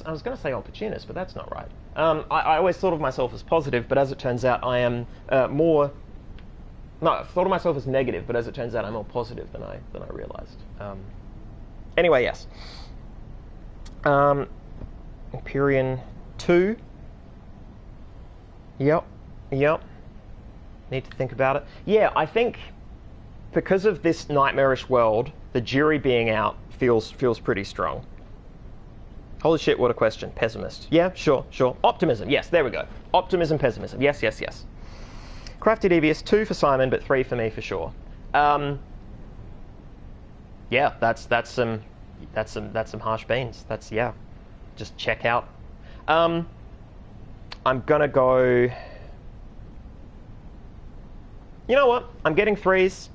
I was going to say opportunist, but that's not right. I always thought of myself as positive, but as it turns out, I am more... No, I thought of myself as negative, but as it turns out, I'm more positive than I realised. Anyway, yes. Empyrean 2. Yep. Need to think about it. Yeah, I think because of this nightmarish world, the jury being out feels pretty strong. Holy shit, what a question. Pessimist. Yeah, sure. Optimism. Yes, there we go. Optimism, pessimism. Yes. Crafty Devious, 2 for Simon, but 3 for me for sure. Yeah, that's some harsh beans. That's, yeah. Just check out. I'm gonna go... You know what? I'm getting 3s.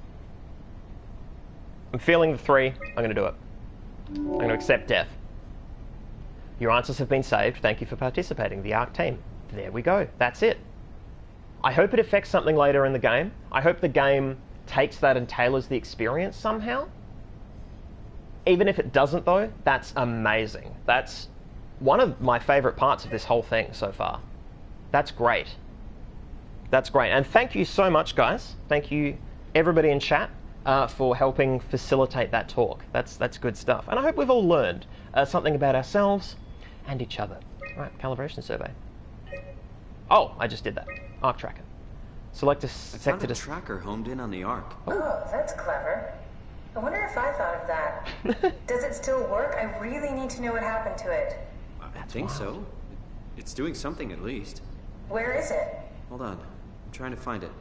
I'm feeling the 3. I'm gonna do it. I'm gonna accept death. Your answers have been saved. Thank you for participating, the ARC team. There we go. That's it. I hope it affects something later in the game. I hope the game takes that and tailors the experience somehow. Even if it doesn't, though, that's amazing. That's one of my favourite parts of this whole thing so far. That's great. That's great. And thank you so much, guys. Thank you, everybody in chat, for helping facilitate that talk. That's good stuff. And I hope we've all learned something about ourselves and each other. All right, calibration survey. Oh, I just did that. Arc tracker. Select a sector to... tracker homed in on the arc. Oh, that's clever. I wonder if I thought of that. Does it still work? I really need to know what happened to it. I think so. It's doing something at least. Where is it? Hold on. I'm trying to find it.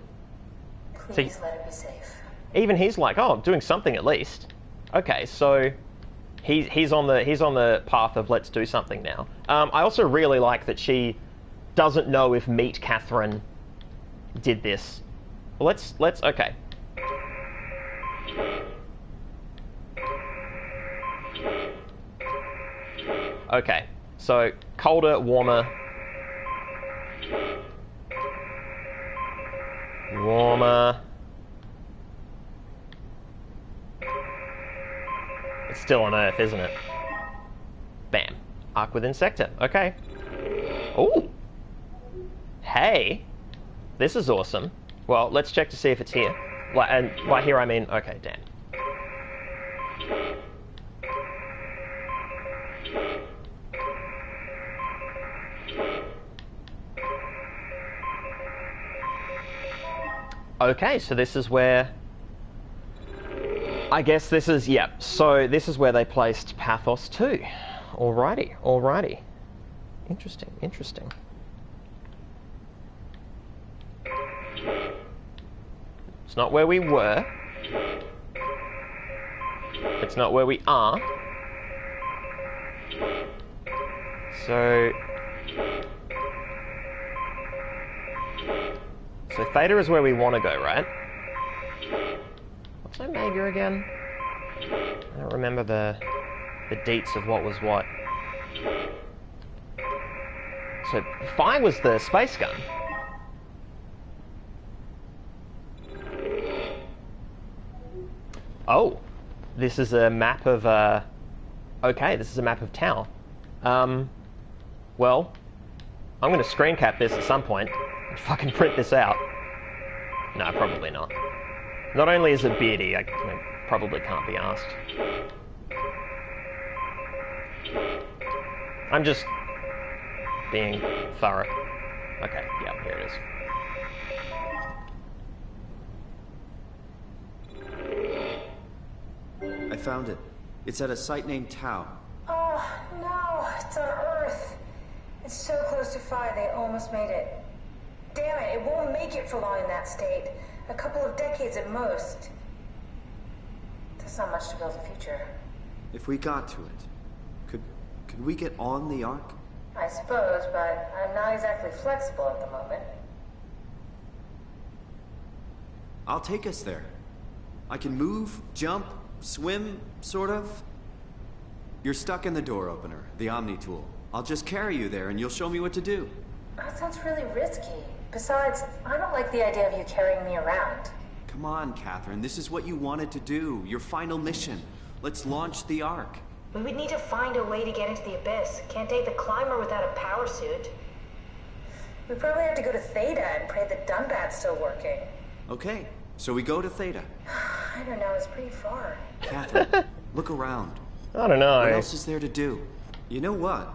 Please let it be safe. Even he's like, oh, I'm doing something at least. Okay, so he's on the path of let's do something now. I also really like that she doesn't know if Meet Catherine did this. Well, let's okay. Okay, so colder, warmer. still on Earth, isn't it? Bam. Arc within sector. Okay. Ooh. Hey. This is awesome. Well, let's check to see if it's here. And by here I mean, okay, damn. Okay, so this is where... I guess this is, yeah, so this is where they placed Pathos 2. Alrighty, alrighty. Interesting, interesting. It's not where we were. It's not where we are. So theta is where we want to go, right? What's omega again? I don't remember the deets of what was what. So phi was the space gun. Oh, this is a map of, okay, this is a map of Tau. Well, I'm going to screen cap this at some point and fucking print this out. No, probably not. Not only is it beardy, I probably can't be asked. I'm just being thorough. Okay, yeah, here it is. I found it. It's at a site named Tau. Oh, no, it's on Earth. It's so close to Phi, they almost made it. Damn it, it won't make it for long in that state. A couple of decades at most. That's not much to build a future. If we got to it, could we get on the Ark? I suppose, but I'm not exactly flexible at the moment. I'll take us there. I can move, jump, swim, sort of. You're stuck in the door opener, the Omni tool. I'll just carry you there and you'll show me what to do. That sounds really risky. Besides, I don't like the idea of you carrying me around. Come on, Catherine. This is what you wanted to do. Your final mission. Let's launch the Ark. We would need to find a way to get into the Abyss. Can't take the climber without a power suit. We probably have to go to Theta and pray that Dunbat's still working. Okay, so we go to Theta. I don't know, it's pretty far. Catherine, look around. I don't know. What else is there to do? You know what?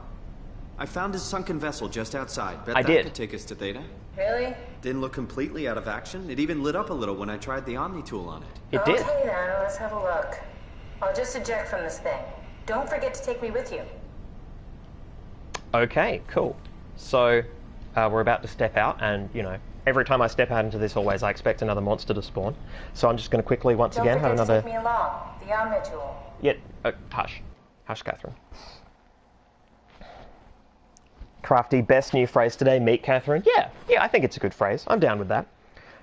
I found a sunken vessel just outside. Bet I that did. could take us to Theta. Really? Didn't look completely out of action. It even lit up a little when I tried the Omni tool on it. It did. Okay then, let's have a look. I'll just eject from this thing. Don't forget to take me with you. Okay, cool. So we're about to step out, and you know, every time I step out into this hallways, I expect another monster to spawn. So I'm just going to quickly once again have another. Don't forget to take me along. The Omni tool. Yeah. Hush, hush, Catherine. Crafty, best new phrase today. Meet Catherine. Yeah, I think it's a good phrase. I'm down with that.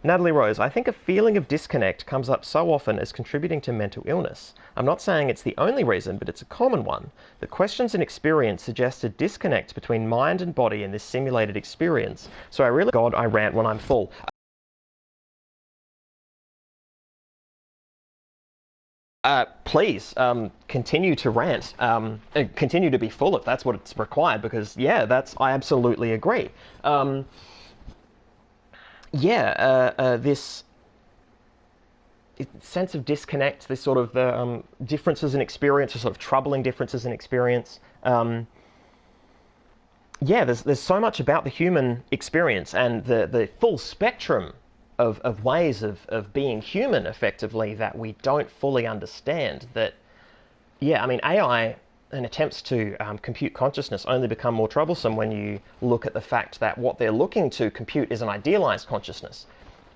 Natalie Rose, I think a feeling of disconnect comes up so often as contributing to mental illness. I'm not saying it's the only reason, but it's a common one. The questions and experience suggest a disconnect between mind and body in this simulated experience. So I rant when I'm full. Please, continue to rant. Continue to be full if that's what it's required, because, yeah, I absolutely agree. This sense of disconnect, this sort of differences in experience, or sort of troubling differences in experience. There's so much about the human experience and the full spectrum of ways of being human, effectively, that we don't fully understand. That, AI and attempts to compute consciousness only become more troublesome when you look at the fact that what they're looking to compute is an idealized consciousness.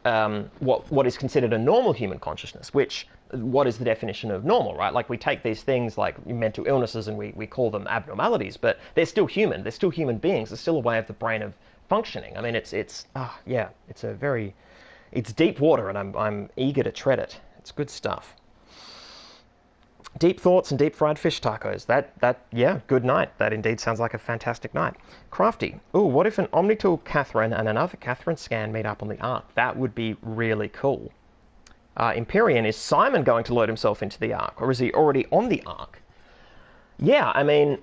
What is considered a normal human consciousness, what is the definition of normal, right? Like, we take these things like mental illnesses and we call them abnormalities, but they're still human. They're still human beings. There's still a way of the brain of functioning. I mean, it's deep water, and I'm eager to tread it. It's good stuff. Deep thoughts and deep fried fish tacos. Good night. That indeed sounds like a fantastic night. Crafty. Ooh, what if an Omnitool Catherine and another Catherine scan meet up on the Ark? That would be really cool. Empyrean, is Simon going to load himself into the Ark, or is he already on the Ark? Yeah, I mean,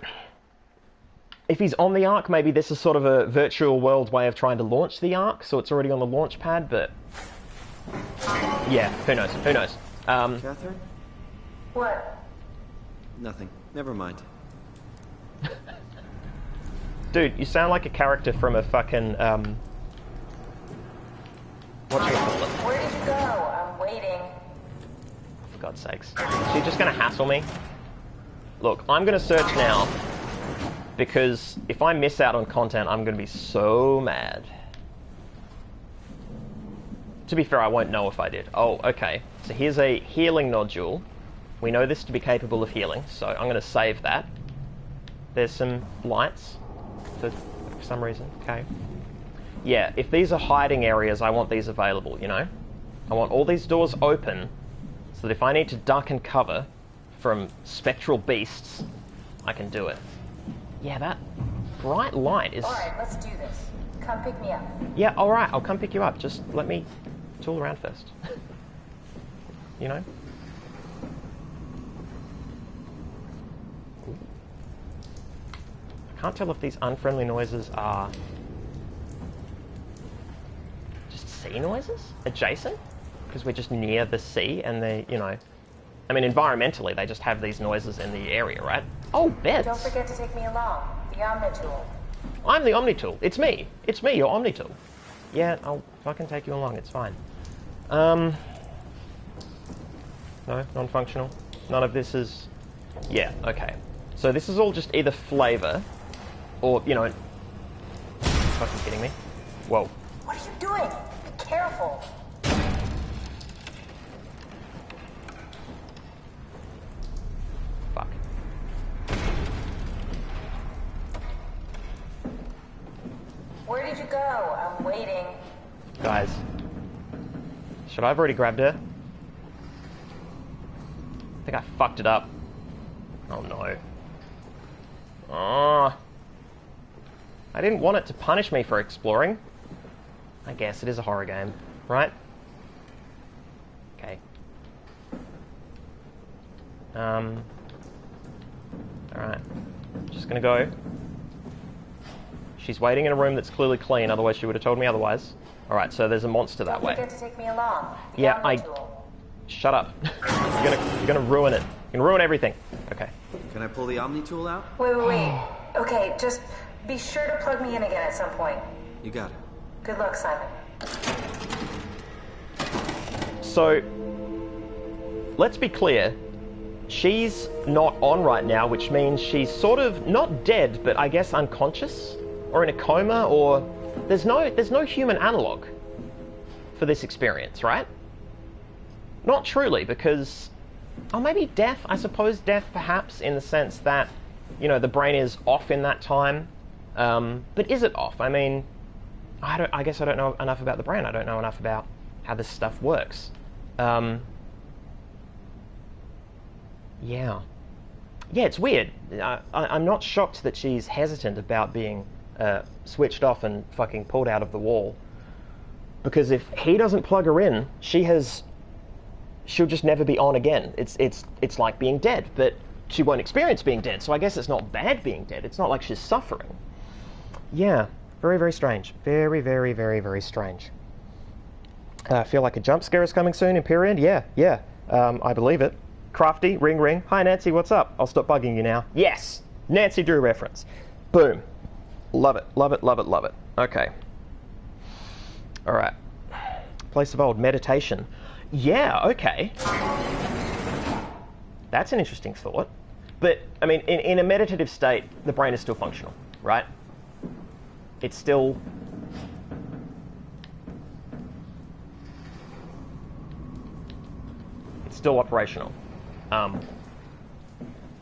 if he's on the Ark, maybe this is sort of a virtual world way of trying to launch the Ark, so it's already on the launch pad, but... yeah, who knows, who knows. Catherine? What? Nothing. Never mind. Dude, you sound like a character from a fucking, whatchamacallit? Where did you go? I'm waiting. For God's sakes. So you're just gonna hassle me? Look, I'm gonna search now, because if I miss out on content, I'm gonna be so mad. To be fair, I won't know if I did. Oh, okay. So here's a healing nodule. We know this to be capable of healing, so I'm gonna save that. There's some lights, for some reason, okay. Yeah, if these are hiding areas, I want these available, you know? I want all these doors open, so that if I need to duck and cover from spectral beasts, I can do it. Yeah, that bright light is... Alright, let's do this. Come pick me up. Yeah, alright, I'll come pick you up. Just let me tool around first. You know? Ooh. I can't tell if these unfriendly noises are... just sea noises? Adjacent? Because we're just near the sea and they, you know... I mean, environmentally, they just have these noises in the area, right? Oh, beds! Don't forget to take me along. The Omnitool. I'm the Omnitool. It's me. It's me, your Omnitool. Yeah, I'll fucking take you along. It's fine. No, non-functional. None of this is... yeah, okay. So this is all just either flavor, or, you know... Are you fucking kidding me? Whoa. What are you doing? Be careful. Fuck. Where did you go? I'm waiting. Guys. Should I have already grabbed her? I think I fucked it up. Oh no. Oh. I didn't want it to punish me for exploring. I guess it is a horror game, right? Okay. Alright. Just gonna go. She's waiting in a room that's clearly clean, otherwise she would have told me otherwise. Alright, so there's a monster that way. Don't forget to take me along. The Yeah, Omnitool. Shut up. You're gonna ruin it. You're gonna ruin everything. Okay. Can I pull the Omni tool out? Wait. Okay, just be sure to plug me in again at some point. You got it. Good luck, Simon. So, let's be clear. She's not on right now, which means she's sort of not dead, but I guess unconscious, or in a coma, or there's no human analog for this experience, right? Not truly, because maybe death. I suppose death, perhaps, in the sense that, you know, the brain is off in that time. But is it off? I mean, I guess I don't know enough about the brain. I don't know enough about how this stuff works. Yeah, it's weird. I'm not shocked that she's hesitant about being switched off and fucking pulled out of the wall. Because if he doesn't plug her in, she'll just never be on again. It's like being dead, but she won't experience being dead. So I guess it's not bad being dead. It's not like she's suffering. Yeah, very, very strange. Very, very, very, very strange. I feel like a jump scare is coming soon, Empyrean. Yeah. I believe it. Crafty, ring. Hi, Nancy, what's up? I'll stop bugging you now. Yes! Nancy Drew reference. Boom. Love it. Okay. Alright. Place of old meditation. Yeah, okay. That's an interesting thought. But, I mean, in a meditative state, the brain is still functional, right? It's still... still operational.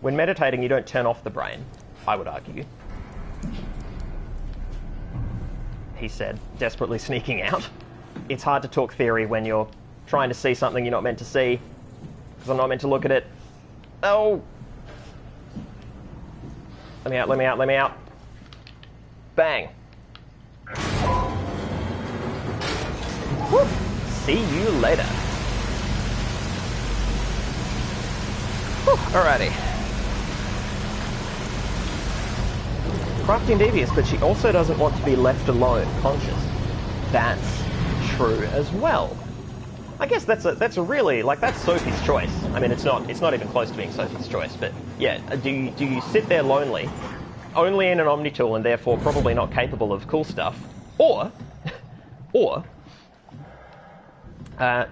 When meditating, you don't turn off the brain, I would argue. He said, desperately sneaking out. It's hard to talk theory when you're trying to see something you're not meant to see, because I'm not meant to look at it. Oh! Let me out. Bang. Woo. See you later. Alrighty. Crafty and devious, but she also doesn't want to be left alone, conscious. That's true as well. I guess that's a really, like, that's Sophie's choice. I mean, it's not even close to being Sophie's choice, but yeah, do you sit there lonely, only in an Omnitool and therefore probably not capable of cool stuff, or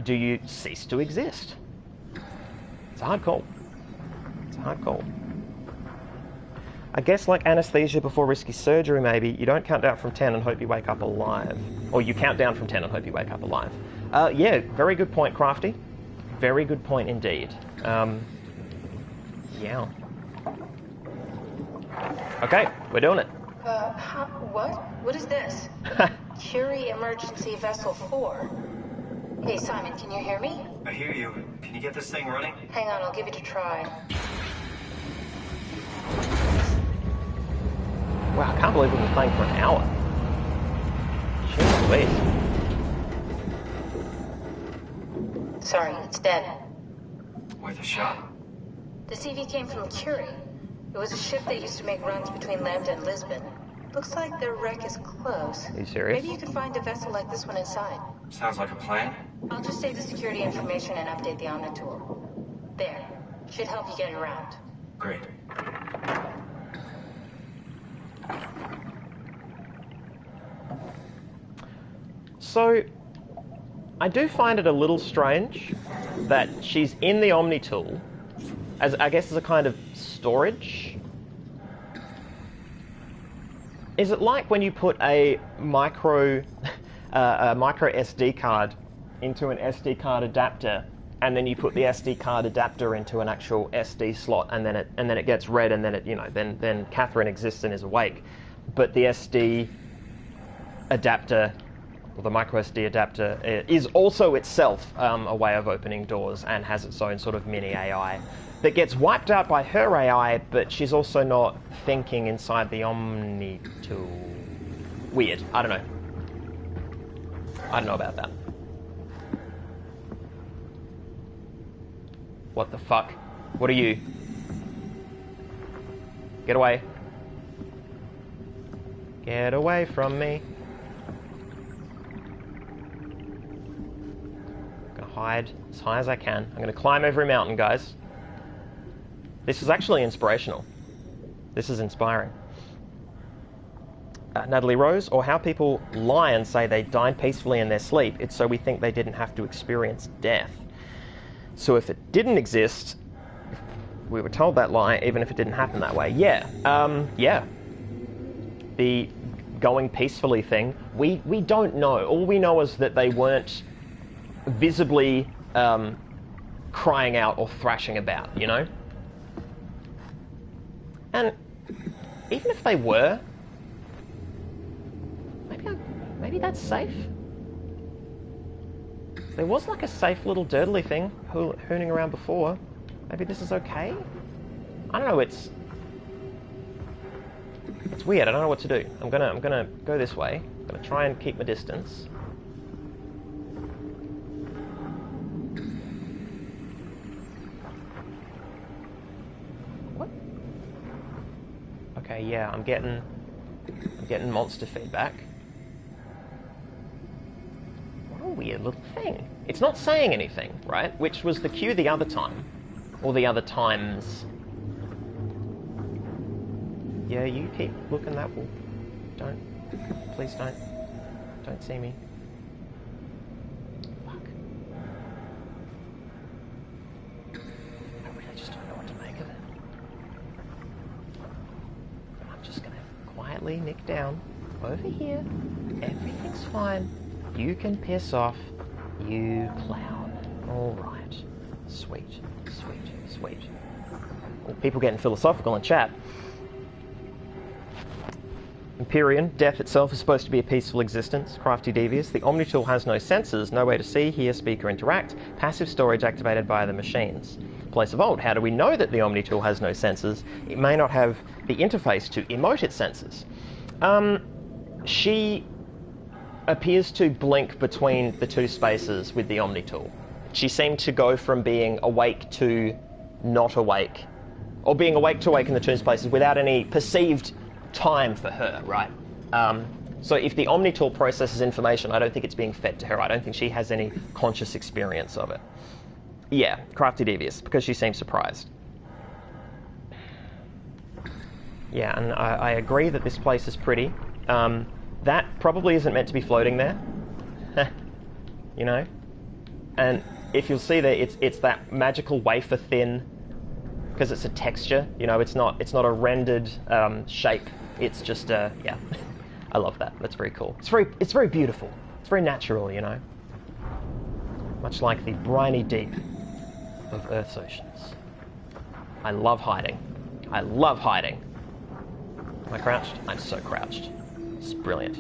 do you cease to exist? It's a hard call. It's a hard call. I guess like anesthesia before risky surgery, maybe, you don't count down from 10 and hope you wake up alive. Or you count down from 10 and hope you wake up alive. Yeah, very good point, Crafty. Very good point indeed. Yeah. Okay, we're doing it. What? What is this? Curie Emergency Vessel 4. Hey, Simon, can you hear me? I hear you. Can you get this thing running? Hang on, I'll give it a try. Wow, I can't believe we've been playing for an hour. Jeez Louise. Sorry, it's dead. Worth a shot. The CV came from Curie. It was a ship that used to make runs between Lambda and Lisbon. Looks like their wreck is close. Are you serious? Maybe you can find a vessel like this one inside. Sounds like a plan. I'll just save the security information and update the Omnitool. There. Should help you get around. Great. So, I do find it a little strange that she's in the Omnitool, as I guess as a kind of storage. Is it like when you put a micro SD card into an SD card adapter, and then you put the SD card adapter into an actual SD slot, and then it gets read, and then it then Catherine exists and is awake, but the SD adapter, or the micro SD adapter, is also itself a way of opening doors and has its own sort of mini AI that gets wiped out by her AI, but she's also not thinking inside the Omnitool. Weird. I don't know. I don't know about that. What the fuck? What are you? Get away. Get away from me. I'm gonna hide as high as I can. I'm gonna climb every mountain, guys. This is actually inspirational. This is inspiring. Natalie Rose, or how people lie and say they died peacefully in their sleep. It's so we think they didn't have to experience death. So if it didn't exist, we were told that lie, even if it didn't happen that way. Yeah. Yeah. The going peacefully thing, we don't know. All we know is that they weren't visibly crying out or thrashing about, you know? And even if they were, maybe that's safe. There was like a safe little dirtly thing hooning around before. Maybe this is okay? I don't know, it's weird, I don't know what to do. I'm gonna go this way. I'm gonna try and keep my distance. What? Okay, yeah, I'm getting monster feedback. What a weird little thing. It's not saying anything, right? Which was the cue the other time. Or the other times. Yeah, you keep looking that way. Please don't see me. Fuck. I really just don't know what to make of it. I'm just gonna quietly nick down over here. Everything's fine. You can piss off, you clown. Alright. Sweet. Well, people getting philosophical in chat. Empyrean, death itself is supposed to be a peaceful existence. Crafty devious. The Omnitool has no senses, no way to see, hear, speak, or interact. Passive storage activated by the machines. Place of old. How do we know that the Omnitool has no senses? It may not have the interface to emote its senses. She appears to blink between the two spaces with the Omnitool. She seemed to go from being awake to not awake, or being awake to awake in the two spaces without any perceived time for her, right? So if the Omni tool processes information, I don't think it's being fed to her. I don't think she has any conscious experience of it. Yeah, crafty devious, because she seems surprised. Yeah, and I agree that this place is pretty. That probably isn't meant to be floating there. You know? And if you'll see there, it's that magical wafer thin, because it's a texture, you know, it's not a rendered shape. It's just yeah. I love that. That's very cool. It's very beautiful. It's very natural, you know. Much like the briny deep of Earth's oceans. I love hiding. I love hiding. Am I crouched? I'm so crouched. It's brilliant.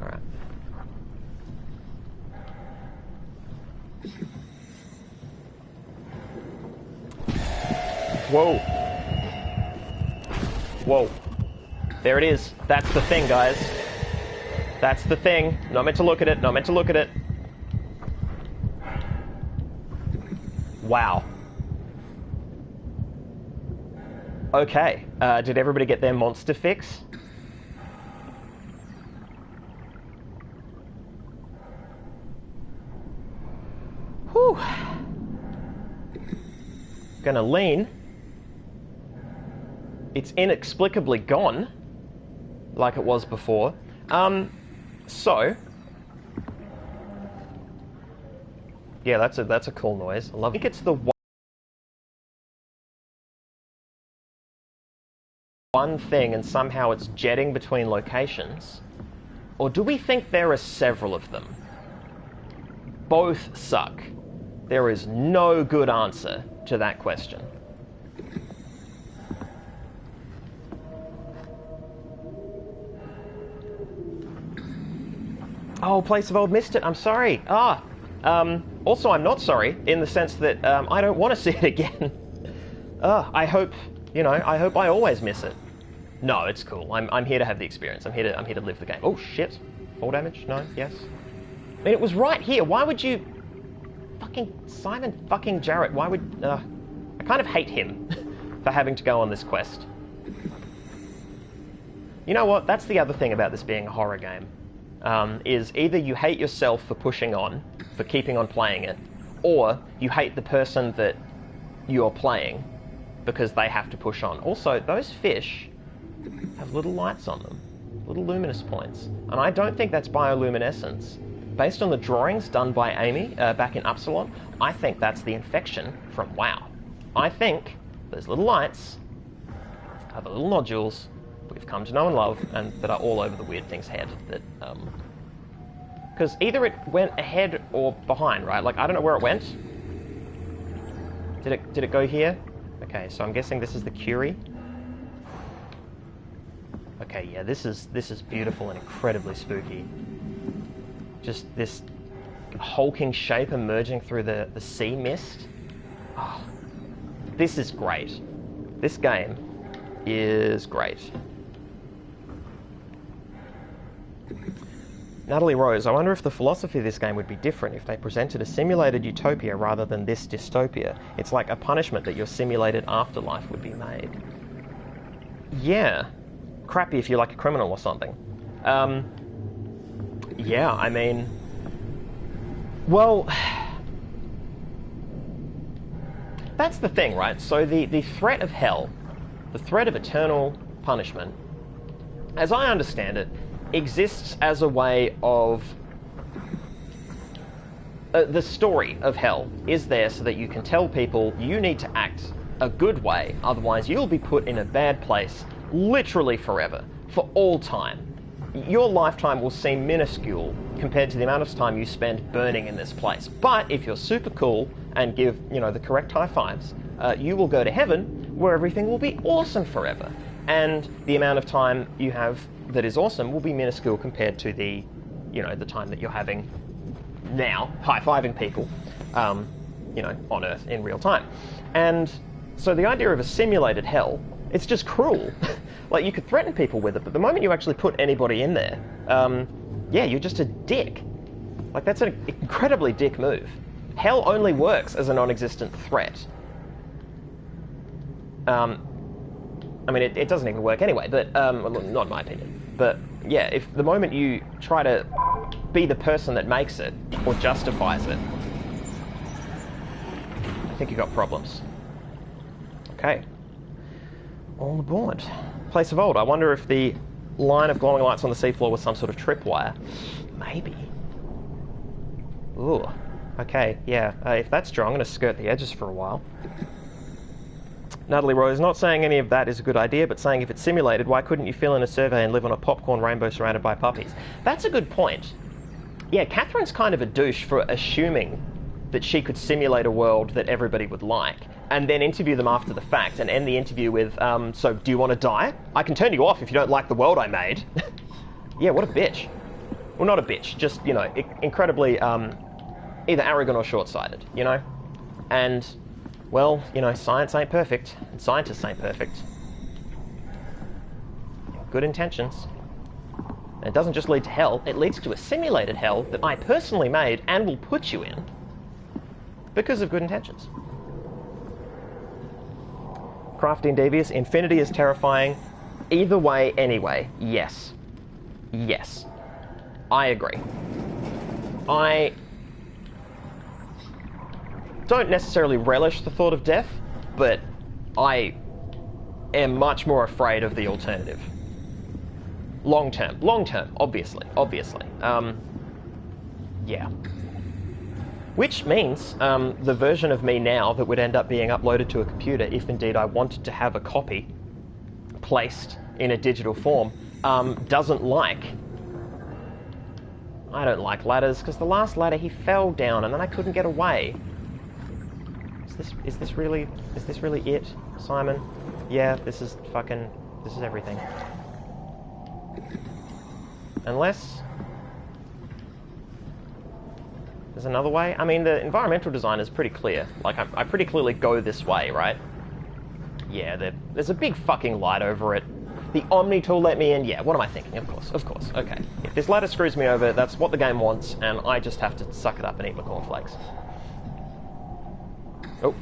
All right. Whoa. Whoa. There it is. That's the thing, guys. That's the thing. Not meant to look at it. Not meant to look at it. Wow. Okay. Did everybody get their monster fix? Whew. Gonna lean. It's inexplicably gone, like it was before. So, yeah, that's a cool noise. I think it's the one thing, and somehow it's jetting between locations. Or do we think there are several of them? Both suck. There is no good answer to that question. Oh, Place of Old missed it. I'm sorry. Also, I'm not sorry in the sense that I don't want to see it again. I hope, you know, I hope I always miss it. No, it's cool. I'm here to have the experience. I'm here to live the game. Oh shit! 4 damage? No? Yes. I mean, it was right here. Why would you, fucking Simon fucking Jarrett? Why would I kind of hate him for having to go on this quest. You know what? That's the other thing about this being a horror game. Is either you hate yourself for pushing on, for keeping on playing it, or you hate the person that you're playing because they have to push on. Also, those fish have little lights on them, little luminous points, and I don't think that's bioluminescence. Based on the drawings done by Amy back in Upsilon, I think that's the infection from WoW. I think those little lights are the little nodules we've come to know and love, and that are all over the weird thing's head. That because either it went ahead or behind, right? Like, I don't know where it went. Did it go here? Okay, so I'm guessing this is the Curie. Okay, yeah, this is beautiful and incredibly spooky. Just this hulking shape emerging through the sea mist. Oh, this is great. This game is great. Natalie Rose, I wonder if the philosophy of this game would be different if they presented a simulated utopia rather than this dystopia. It's like a punishment that your simulated afterlife would be made. Yeah. Crappy if you're like a criminal or something. Yeah, I mean... Well... That's the thing, right? So the threat of hell, the threat of eternal punishment, as I understand it, exists as a way of... the story of hell is there so that you can tell people you need to act a good way, otherwise you'll be put in a bad place literally forever, for all time. Your lifetime will seem minuscule compared to the amount of time you spend burning in this place. But if you're super cool and give, you know, the correct high fives, you will go to heaven where everything will be awesome forever. And the amount of time you have that is awesome will be minuscule compared to the, you know, the time that you're having now, high-fiving people, you know, on Earth in real time. And so the idea of a simulated hell, it's just cruel. Like, you could threaten people with it, but the moment you actually put anybody in there, yeah, you're just a dick. Like, that's an incredibly dick move. Hell only works as a non-existent threat. I mean, it doesn't even work anyway, but, well, not in my opinion. But, yeah, if the moment you try to be the person that makes it, or justifies it, I think you've got problems. Okay. All aboard. Place of old. I wonder if the line of glowing lights on the seafloor was some sort of tripwire. Maybe. Ooh. Okay, yeah. If that's true, I'm going to skirt the edges for a while. Natalie Rose, not saying any of that is a good idea, but saying if it's simulated, why couldn't you fill in a survey and live on a popcorn rainbow surrounded by puppies? That's a good point. Yeah, Catherine's kind of a douche for assuming that she could simulate a world that everybody would like, and then interview them after the fact, and end the interview with, so do you want to die? I can turn you off if you don't like the world I made. Yeah, what a bitch. Well, not a bitch, just, you know, incredibly, either arrogant or short-sighted, you know? And, well, you know, science ain't perfect, and scientists ain't perfect. Good intentions. And it doesn't just lead to hell, it leads to a simulated hell that I personally made and will put you in because of good intentions. Crafty and devious, infinity is terrifying. Either way, anyway, yes. Yes. I agree. I don't necessarily relish the thought of death, but I am much more afraid of the alternative. Long term, obviously. Yeah. Which means the version of me now that would end up being uploaded to a computer, if indeed I wanted to have a copy placed in a digital form, doesn't like. I don't like ladders, because the last ladder he fell down and then I couldn't get away. Is this really it, Simon? Yeah, this is everything. Unless there's another way. I mean, the environmental design is pretty clear. Like, I pretty clearly go this way, right? Yeah, there's a big fucking light over it. The Omni tool let me in. Yeah, what am I thinking? Of course. Okay. If this ladder screws me over, that's what the game wants, and I just have to suck it up and eat my cornflakes. Oh.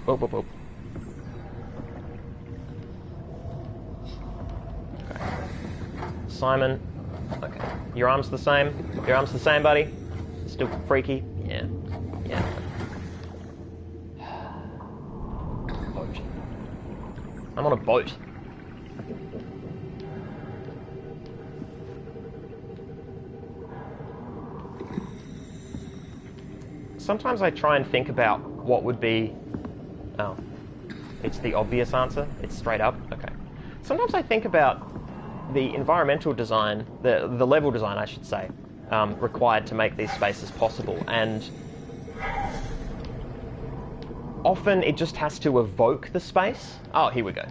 Okay. Simon. Okay. Your arm's the same? Your arm's the same, buddy? Still freaky? Yeah. Boat. I'm on a boat. Sometimes I try and think about what would be... Oh. It's the obvious answer? It's straight up? Okay. Sometimes I think about the environmental design, the level design, I should say, required to make these spaces possible, and often it just has to evoke the space. Oh, here we go.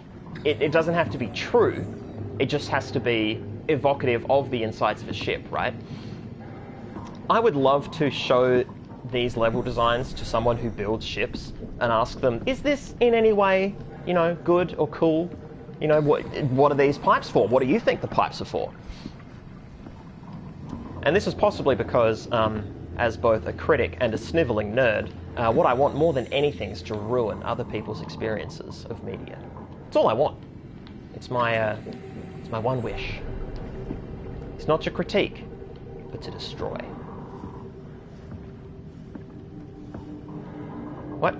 It doesn't have to be true, it just has to be evocative of the insides of a ship, right? I would love to show these level designs to someone who builds ships and ask them, is this in any way, you know, good or cool? You know, what are these pipes for? What do you think the pipes are for? And this is possibly because, as both a critic and a snivelling nerd, what I want more than anything is to ruin other people's experiences of media. It's all I want. It's my one wish. It's not to critique, but to destroy. What?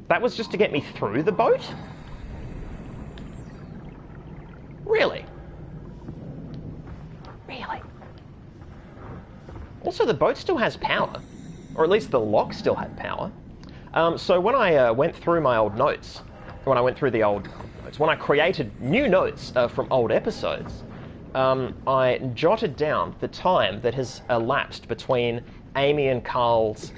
That was just to get me through the boat? Really? Really? Also, the boat still has power. Or at least the lock still had power. So when I went through my old notes, when I created new notes from old episodes, I jotted down the time that has elapsed between Amy and Carl's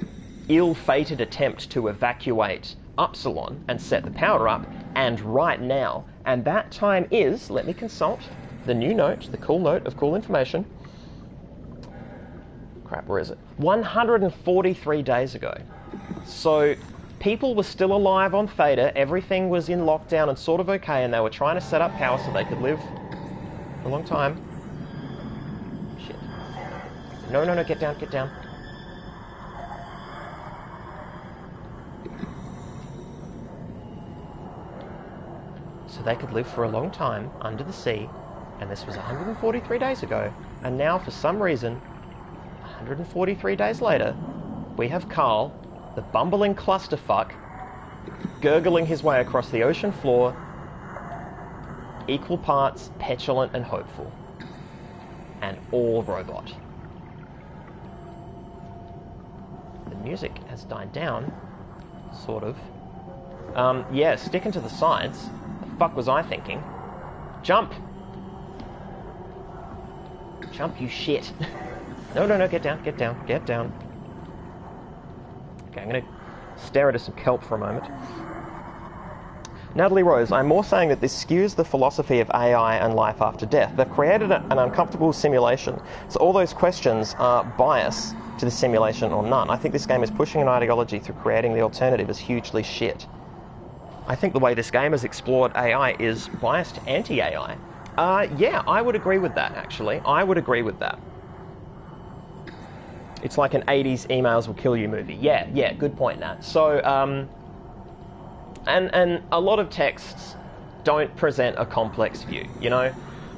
ill-fated attempt to evacuate Upsilon and set the power up, and right now. And that time is, let me consult the new note, the cool note of cool information. Crap, where is it? 143 days ago. So people were still alive on Theta, everything was in lockdown and sort of okay, and they were trying to set up power so they could live a long time. Shit. No, no, no, get down, get down. So they could live for a long time under the sea, and this was 143 days ago, and now for some reason, 143 days later, we have Carl, the bumbling clusterfuck, gurgling his way across the ocean floor, equal parts petulant and hopeful, and all robot. The music has died down, sort of. Yeah, sticking to the sides. The fuck was I thinking? Jump! Jump, you shit. No, no, no, get down, get down, get down. Okay, I'm gonna stare at some kelp for a moment. Natalie Rose, I'm more saying that this skews the philosophy of AI and life after death. They've created an uncomfortable simulation, so all those questions are bias to the simulation or none. I think this game is pushing an ideology through creating the alternative as hugely shit. I think the way this game has explored AI is biased anti-AI. Yeah, I would agree with that, actually. I would agree with that. It's like an 80s emails will kill you movie. Yeah, yeah, good point, Nat. So, and a lot of texts don't present a complex view, you know?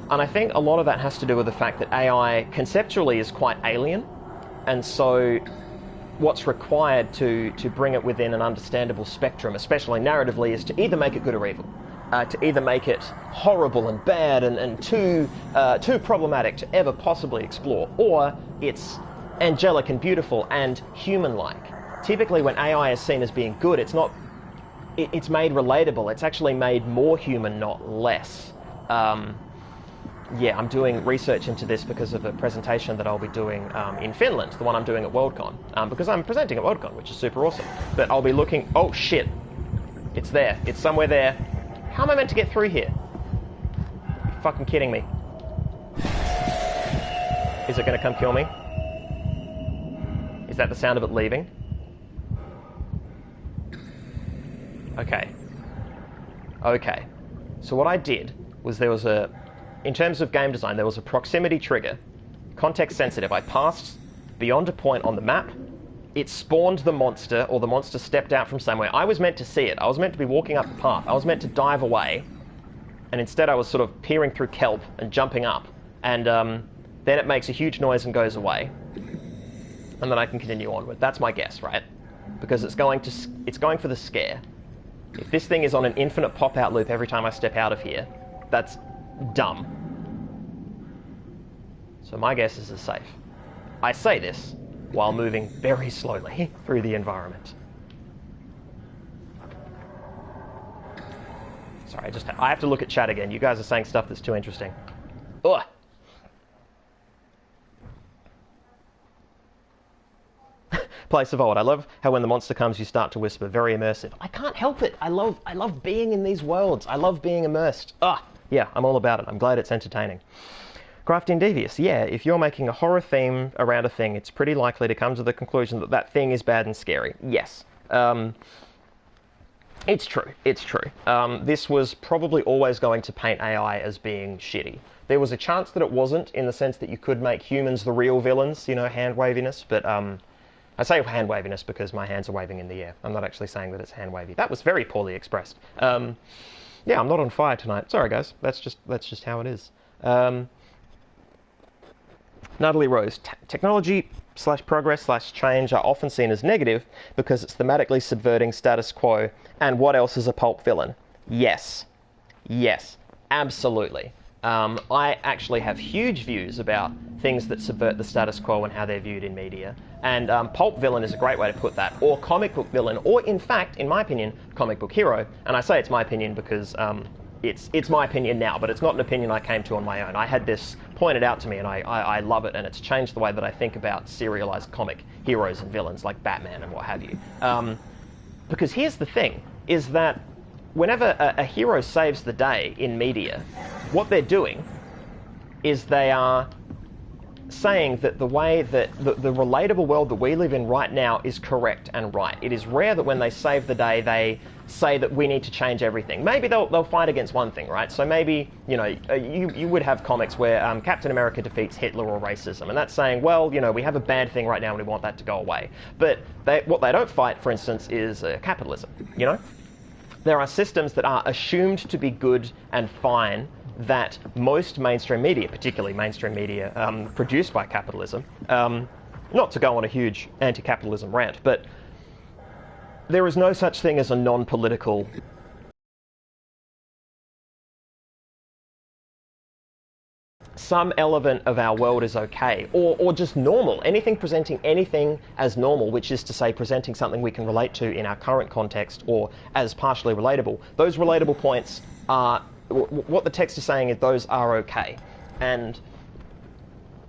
And I think a lot of that has to do with the fact that AI conceptually is quite alien, and so what's required to bring it within an understandable spectrum, especially narratively, is to either make it good or evil. To either make it horrible and bad and too problematic to ever possibly explore, or it's angelic and beautiful and human-like. Typically when AI is seen as being good, it's made relatable. It's actually made more human, not less. Yeah, I'm doing research into this because of a presentation that I'll be doing in Finland, the one I'm doing at Worldcon, because I'm presenting at Worldcon, which is super awesome. But I'll be looking... Oh, shit. It's there. It's somewhere there. How am I meant to get through here? Are you fucking kidding me? Is it going to come kill me? Is that the sound of it leaving? Okay. Okay. So what I did was there was a... In terms of game design, there was a proximity trigger. Context sensitive. I passed beyond a point on the map. It spawned the monster, or the monster stepped out from somewhere. I was meant to see it. I was meant to be walking up the path. I was meant to dive away. And instead I was sort of peering through kelp and jumping up. And then it makes a huge noise and goes away. And then I can continue onward. That's my guess, right? Because it's going for the scare. If this thing is on an infinite pop-out loop every time I step out of here, that's dumb. So my guess is it's safe. I say this while moving very slowly through the environment. Sorry, I have to look at chat again. You guys are saying stuff that's too interesting. Ugh. Place of old. I love how when the monster comes you start to whisper. Very immersive. I can't help it. I love being in these worlds. I love being immersed. Yeah, I'm all about it. I'm glad it's entertaining. Crafting Devious. Yeah, if you're making a horror theme around a thing, it's pretty likely to come to the conclusion that that thing is bad and scary. Yes. It's true. It's true. This was probably always going to paint AI as being shitty. There was a chance that it wasn't, in the sense that you could make humans the real villains, you know, hand waviness, but I say hand waviness because my hands are waving in the air. I'm not actually saying that it's hand wavy. That was very poorly expressed. Yeah, I'm not on fire tonight. Sorry, guys. That's just how it is. Natalie Rose. Technology/progress/change are often seen as negative because it's thematically subverting status quo. And what else is a pulp villain? Yes. Yes. Absolutely. I actually have huge views about things that subvert the status quo and how they're viewed in media. And pulp villain is a great way to put that. Or comic book villain. Or, in fact, in my opinion, comic book hero. And I say it's my opinion because it's my opinion now, but it's not an opinion I came to on my own. I had this pointed out to me, and I love it, and it's changed the way that I think about serialized comic heroes and villains like Batman and what have you. Because here's the thing, is that whenever a hero saves the day in media, what they're doing is they are saying that the way that the relatable world that we live in right now is correct and right. It is rare that when they save the day, they say that we need to change everything. Maybe they'll fight against one thing, right? So maybe, you know, you would have comics where Captain America defeats Hitler or racism, and that's saying, well, you know, we have a bad thing right now and we want that to go away. But what they don't fight, for instance, is capitalism, you know? There are systems that are assumed to be good and fine that most mainstream media, particularly mainstream media produced by capitalism, not to go on a huge anti-capitalism rant, but there is no such thing as a non-political some element of our world is okay, or just normal. Anything presenting anything as normal, which is to say presenting something we can relate to in our current context or as partially relatable, those relatable points are, what the text is saying is those are okay. And,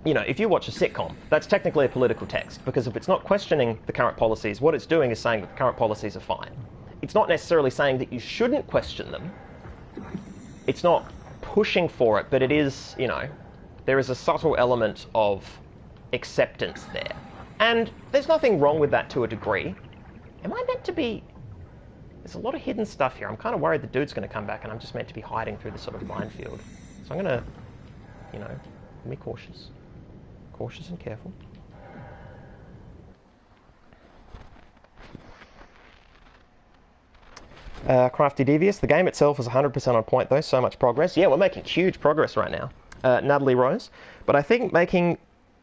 you know, if you watch a sitcom, that's technically a political text, because if it's not questioning the current policies, what it's doing is saying that the current policies are fine. It's not necessarily saying that you shouldn't question them. It's not pushing for it, but it is, you know, there is a subtle element of acceptance there. And there's nothing wrong with that to a degree. Am I meant to be... There's a lot of hidden stuff here. I'm kind of worried the dude's going to come back and I'm just meant to be hiding through this sort of minefield. So I'm going to, you know, be cautious. Cautious and careful. Crafty Devious, the game itself is 100% on point though, so much progress. Yeah, we're making huge progress right now. Natalie Rose. But I think making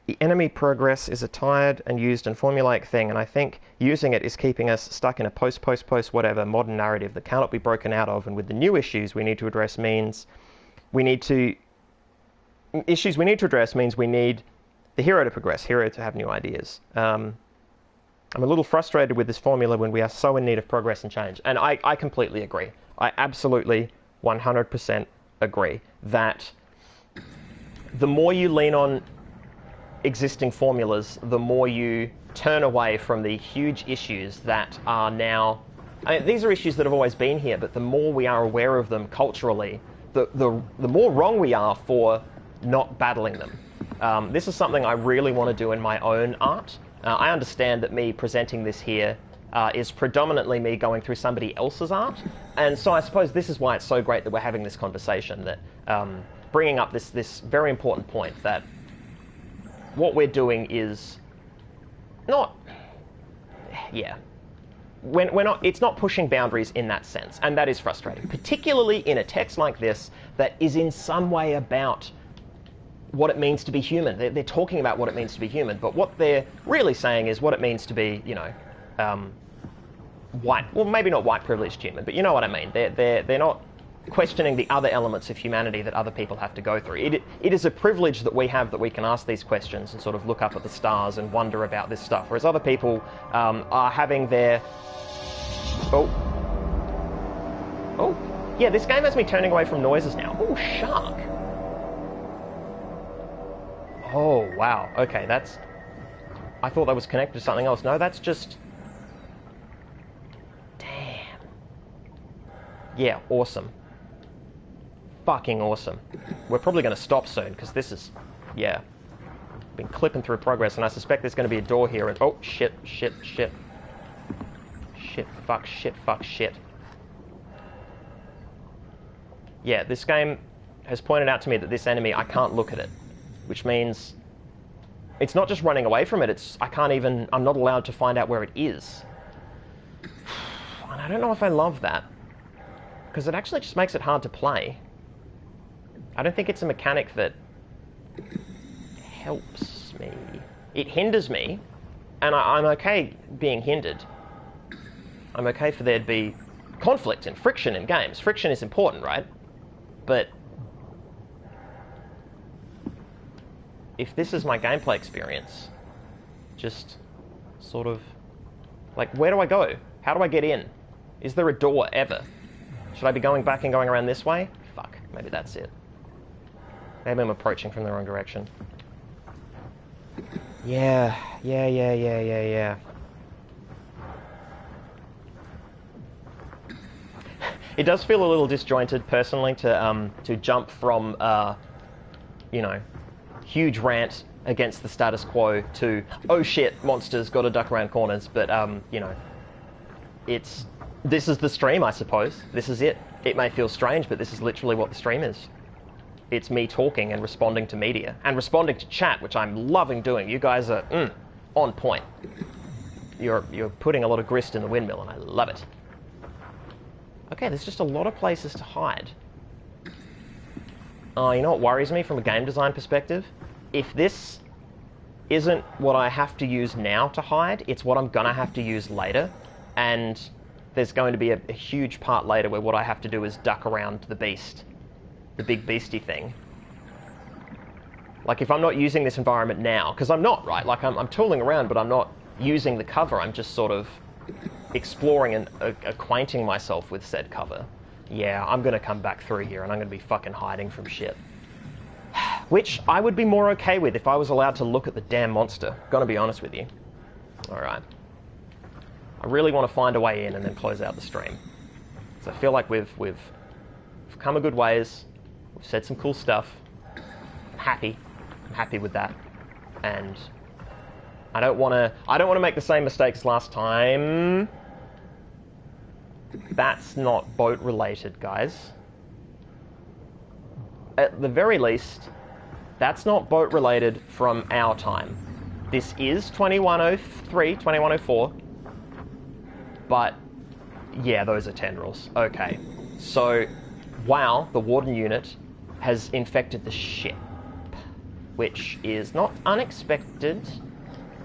the enemy progress is a tired and used and formulaic thing, and I think using it is keeping us stuck in a post whatever modern narrative that cannot be broken out of, and with the new issues we need to address means we need the hero to progress, hero to have new ideas. I'm a little frustrated with this formula when we are so in need of progress and change. And I completely agree. I absolutely 100% agree that the more you lean on existing formulas, the more you turn away from the huge issues that are now... I mean, these are issues that have always been here, but the more we are aware of them culturally, the more wrong we are for not battling them. This is something I really want to do in my own art. I understand that me presenting this here is predominantly me going through somebody else's art, and so I suppose this is why it's so great that we're having this conversation, that bringing up this very important point that what we're doing is not, we're not, it's not pushing boundaries in that sense, and that is frustrating, particularly in a text like this that is in some way about what it means to be human. They're talking about what it means to be human, but what they're really saying is what it means to be, you know, white. Well, maybe not white privileged human, but you know what I mean. They're not questioning the other elements of humanity that other people have to go through. It is a privilege that we have, that we can ask these questions and sort of look up at the stars and wonder about this stuff, whereas other people are having their... Oh, yeah, this game has me turning away from noises now. Oh, shark. Oh, wow. Okay, that's... I thought that was connected to something else. No, that's just... Damn. Yeah, awesome. Fucking awesome. We're probably going to stop soon, because this is... Yeah. Been clipping through progress, and I suspect there's going to be a door here, and... Oh, shit. Shit, fuck, shit. Yeah, this game has pointed out to me that this enemy, I can't look at it. Which means it's not just running away from it, I'm not allowed to find out where it is. And I don't know if I love that, because it actually just makes it hard to play. I don't think it's a mechanic that helps me. It hinders me, and I'm okay being hindered. I'm okay for there to be conflict and friction in games. Friction is important, right? But if this is my gameplay experience, just sort of, like, where do I go? How do I get in? Is there a door ever? Should I be going back and going around this way? Fuck, maybe that's it. Maybe I'm approaching from the wrong direction. Yeah. It does feel a little disjointed, personally, to jump from, you know, huge rant against the status quo to, oh shit, monsters, gotta duck around corners, but, you know, this is the stream, I suppose. This is it. It may feel strange, but this is literally what the stream is. It's me talking and responding to media, and responding to chat, which I'm loving doing. You guys are, on point. You're putting a lot of grist in the windmill, and I love it. Okay, there's just a lot of places to hide. You know what worries me from a game design perspective? If this isn't what I have to use now to hide, it's what I'm gonna have to use later, and there's going to be a huge part later where what I have to do is duck around the beast, the big beastie thing. Like, if I'm not using this environment now, because I'm not, right? Like, I'm tooling around, but I'm not using the cover. I'm just sort of exploring and acquainting myself with said cover. Yeah, I'm going to come back through here and I'm going to be fucking hiding from shit. Which I would be more okay with if I was allowed to look at the damn monster. Gonna be honest with you. Alright. I really want to find a way in and then close out the stream. So I feel like we've come a good ways. We've said some cool stuff. I'm happy with that. And I don't want to make the same mistakes last time. That's not boat related, guys. At the very least, that's not boat related from our time. This is 2103, 2104. But yeah, those are tendrils. Okay. So, wow, the warden unit has infected the ship, which is not unexpected.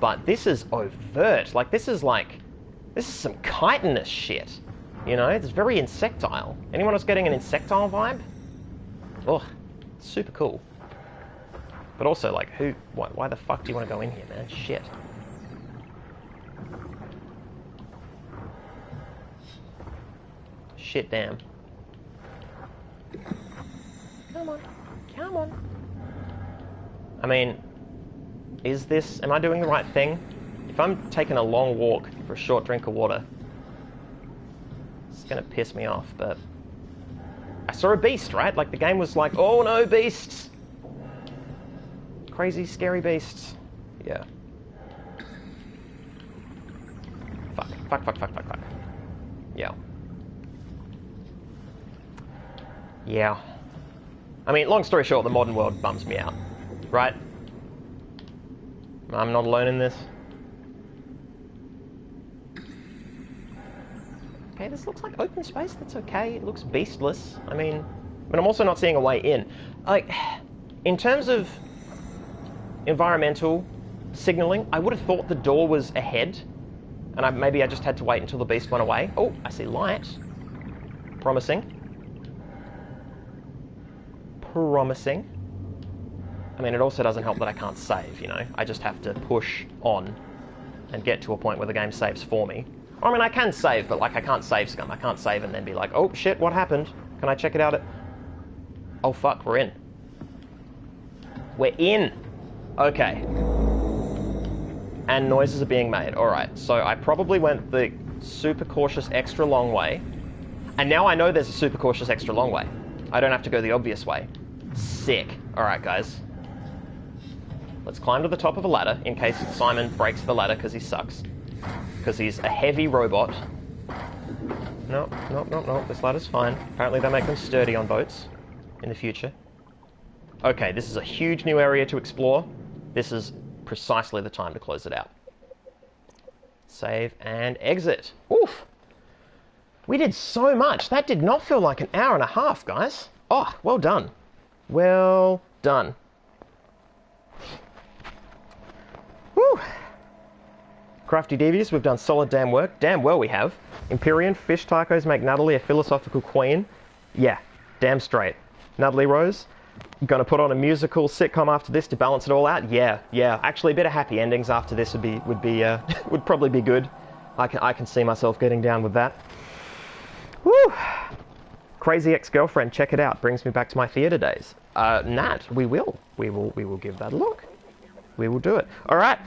But this is overt. Like, this is some chitinous shit. You know, it's very insectile. Anyone else getting an insectile vibe? Ugh, super cool. But also, like, why the fuck do you want to go in here, man? Shit. Shit, damn. Come on. Come on. I mean, am I doing the right thing? If I'm taking a long walk for a short drink of water, it's gonna piss me off, but I saw a beast, right? Like, the game was like, oh no, beasts! Crazy, scary beasts. Yeah. Fuck. Yeah. Yeah. I mean, long story short, the modern world bums me out, right? I'm not alone in this. Okay, this looks like open space. That's okay. It looks beastless. I mean, but I'm also not seeing a way in. Like, in terms of environmental signaling, I would have thought the door was ahead, and maybe I just had to wait until the beast went away. Oh, I see light. Promising. I mean, it also doesn't help that I can't save, you know? I just have to push on and get to a point where the game saves for me. I mean, I can save, but, like, I can't save scum. I can't save and then be like, oh, shit, what happened? Can I check it out? Oh, fuck, we're in. We're in! Okay. And noises are being made. Alright, so I probably went the super cautious extra long way. And now I know there's a super cautious extra long way. I don't have to go the obvious way. Sick. Alright, guys. Let's climb to the top of a ladder in case Simon breaks the ladder because he sucks. Because he's a heavy robot. No. This ladder's fine. Apparently they make them sturdy on boats in the future. Okay, this is a huge new area to explore. This is precisely the time to close it out. Save and exit. Oof! We did so much. That did not feel like an hour and a half, guys. Oh, well done. Well done. Woo! Crafty Devious, we've done solid damn work. Damn well we have. Empyrean, fish tacos make Natalie a philosophical queen. Yeah, damn straight. Natalie Rose, gonna put on a musical sitcom after this to balance it all out. Yeah. Actually, a bit of happy endings after this would probably be good. I can see myself getting down with that. Woo! Crazy Ex-Girlfriend, check it out. Brings me back to my theatre days. Nat, we will give that a look. We will do it. All right.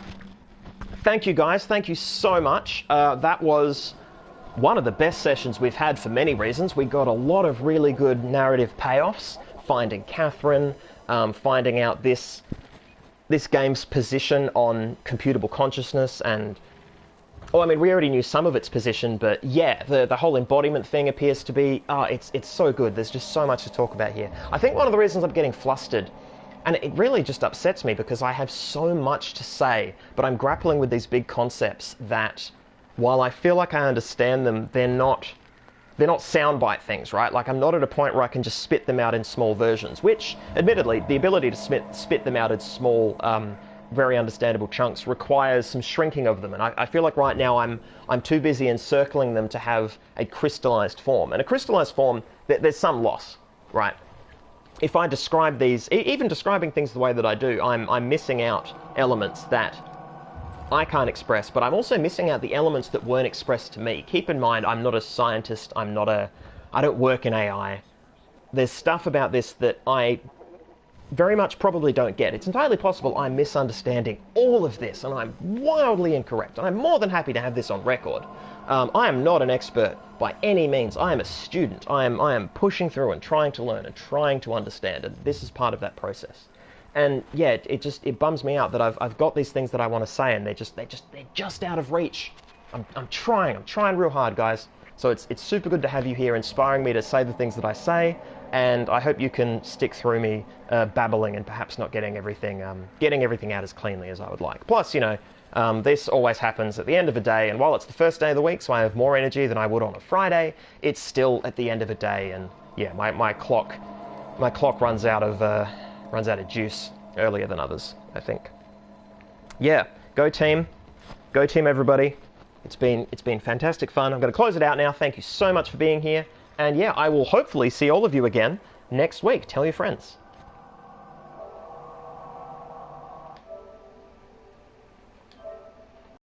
Thank you, guys. Thank you so much. That was one of the best sessions we've had for many reasons. We got a lot of really good narrative payoffs. Finding Catherine, finding out this this game's position on computable consciousness and... Oh, I mean, we already knew some of its position, but yeah, the whole embodiment thing appears to be... it's so good. There's just so much to talk about here. I think one of the reasons I'm getting flustered, and it really just upsets me because I have so much to say, but I'm grappling with these big concepts that, while I feel like I understand them, they're not soundbite things, right? Like, I'm not at a point where I can just spit them out in small versions, which, admittedly, the ability to spit them out in small, very understandable chunks requires some shrinking of them. And I feel like right now I'm too busy encircling them to have a crystallized form. And a crystallized form, there's some loss, right? If I describe these, even describing things the way that I do, I'm missing out elements that I can't express, but I'm also missing out the elements that weren't expressed to me. Keep in mind, I'm not a scientist, I don't work in AI. There's stuff about this that I very much probably don't get. It's entirely possible I'm misunderstanding all of this, and I'm wildly incorrect, and I'm more than happy to have this on record. I am not an expert by any means. I am a student. I am pushing through and trying to learn and trying to understand, and this is part of that process. And yeah, it bums me out that I've got these things that I want to say, and they're just out of reach. I'm trying real hard, guys. So it's super good to have you here, inspiring me to say the things that I say, and I hope you can stick through me babbling and perhaps not getting everything out as cleanly as I would like. Plus, you know, this always happens at the end of a day, and while it's the first day of the week, so I have more energy than I would on a Friday, it's still at the end of a day, and yeah, my clock runs out of juice earlier than others, I think. Yeah, go team everybody. It's been fantastic fun. I'm going to close it out now. Thank you so much for being here. And yeah, I will hopefully see all of you again next week. Tell your friends.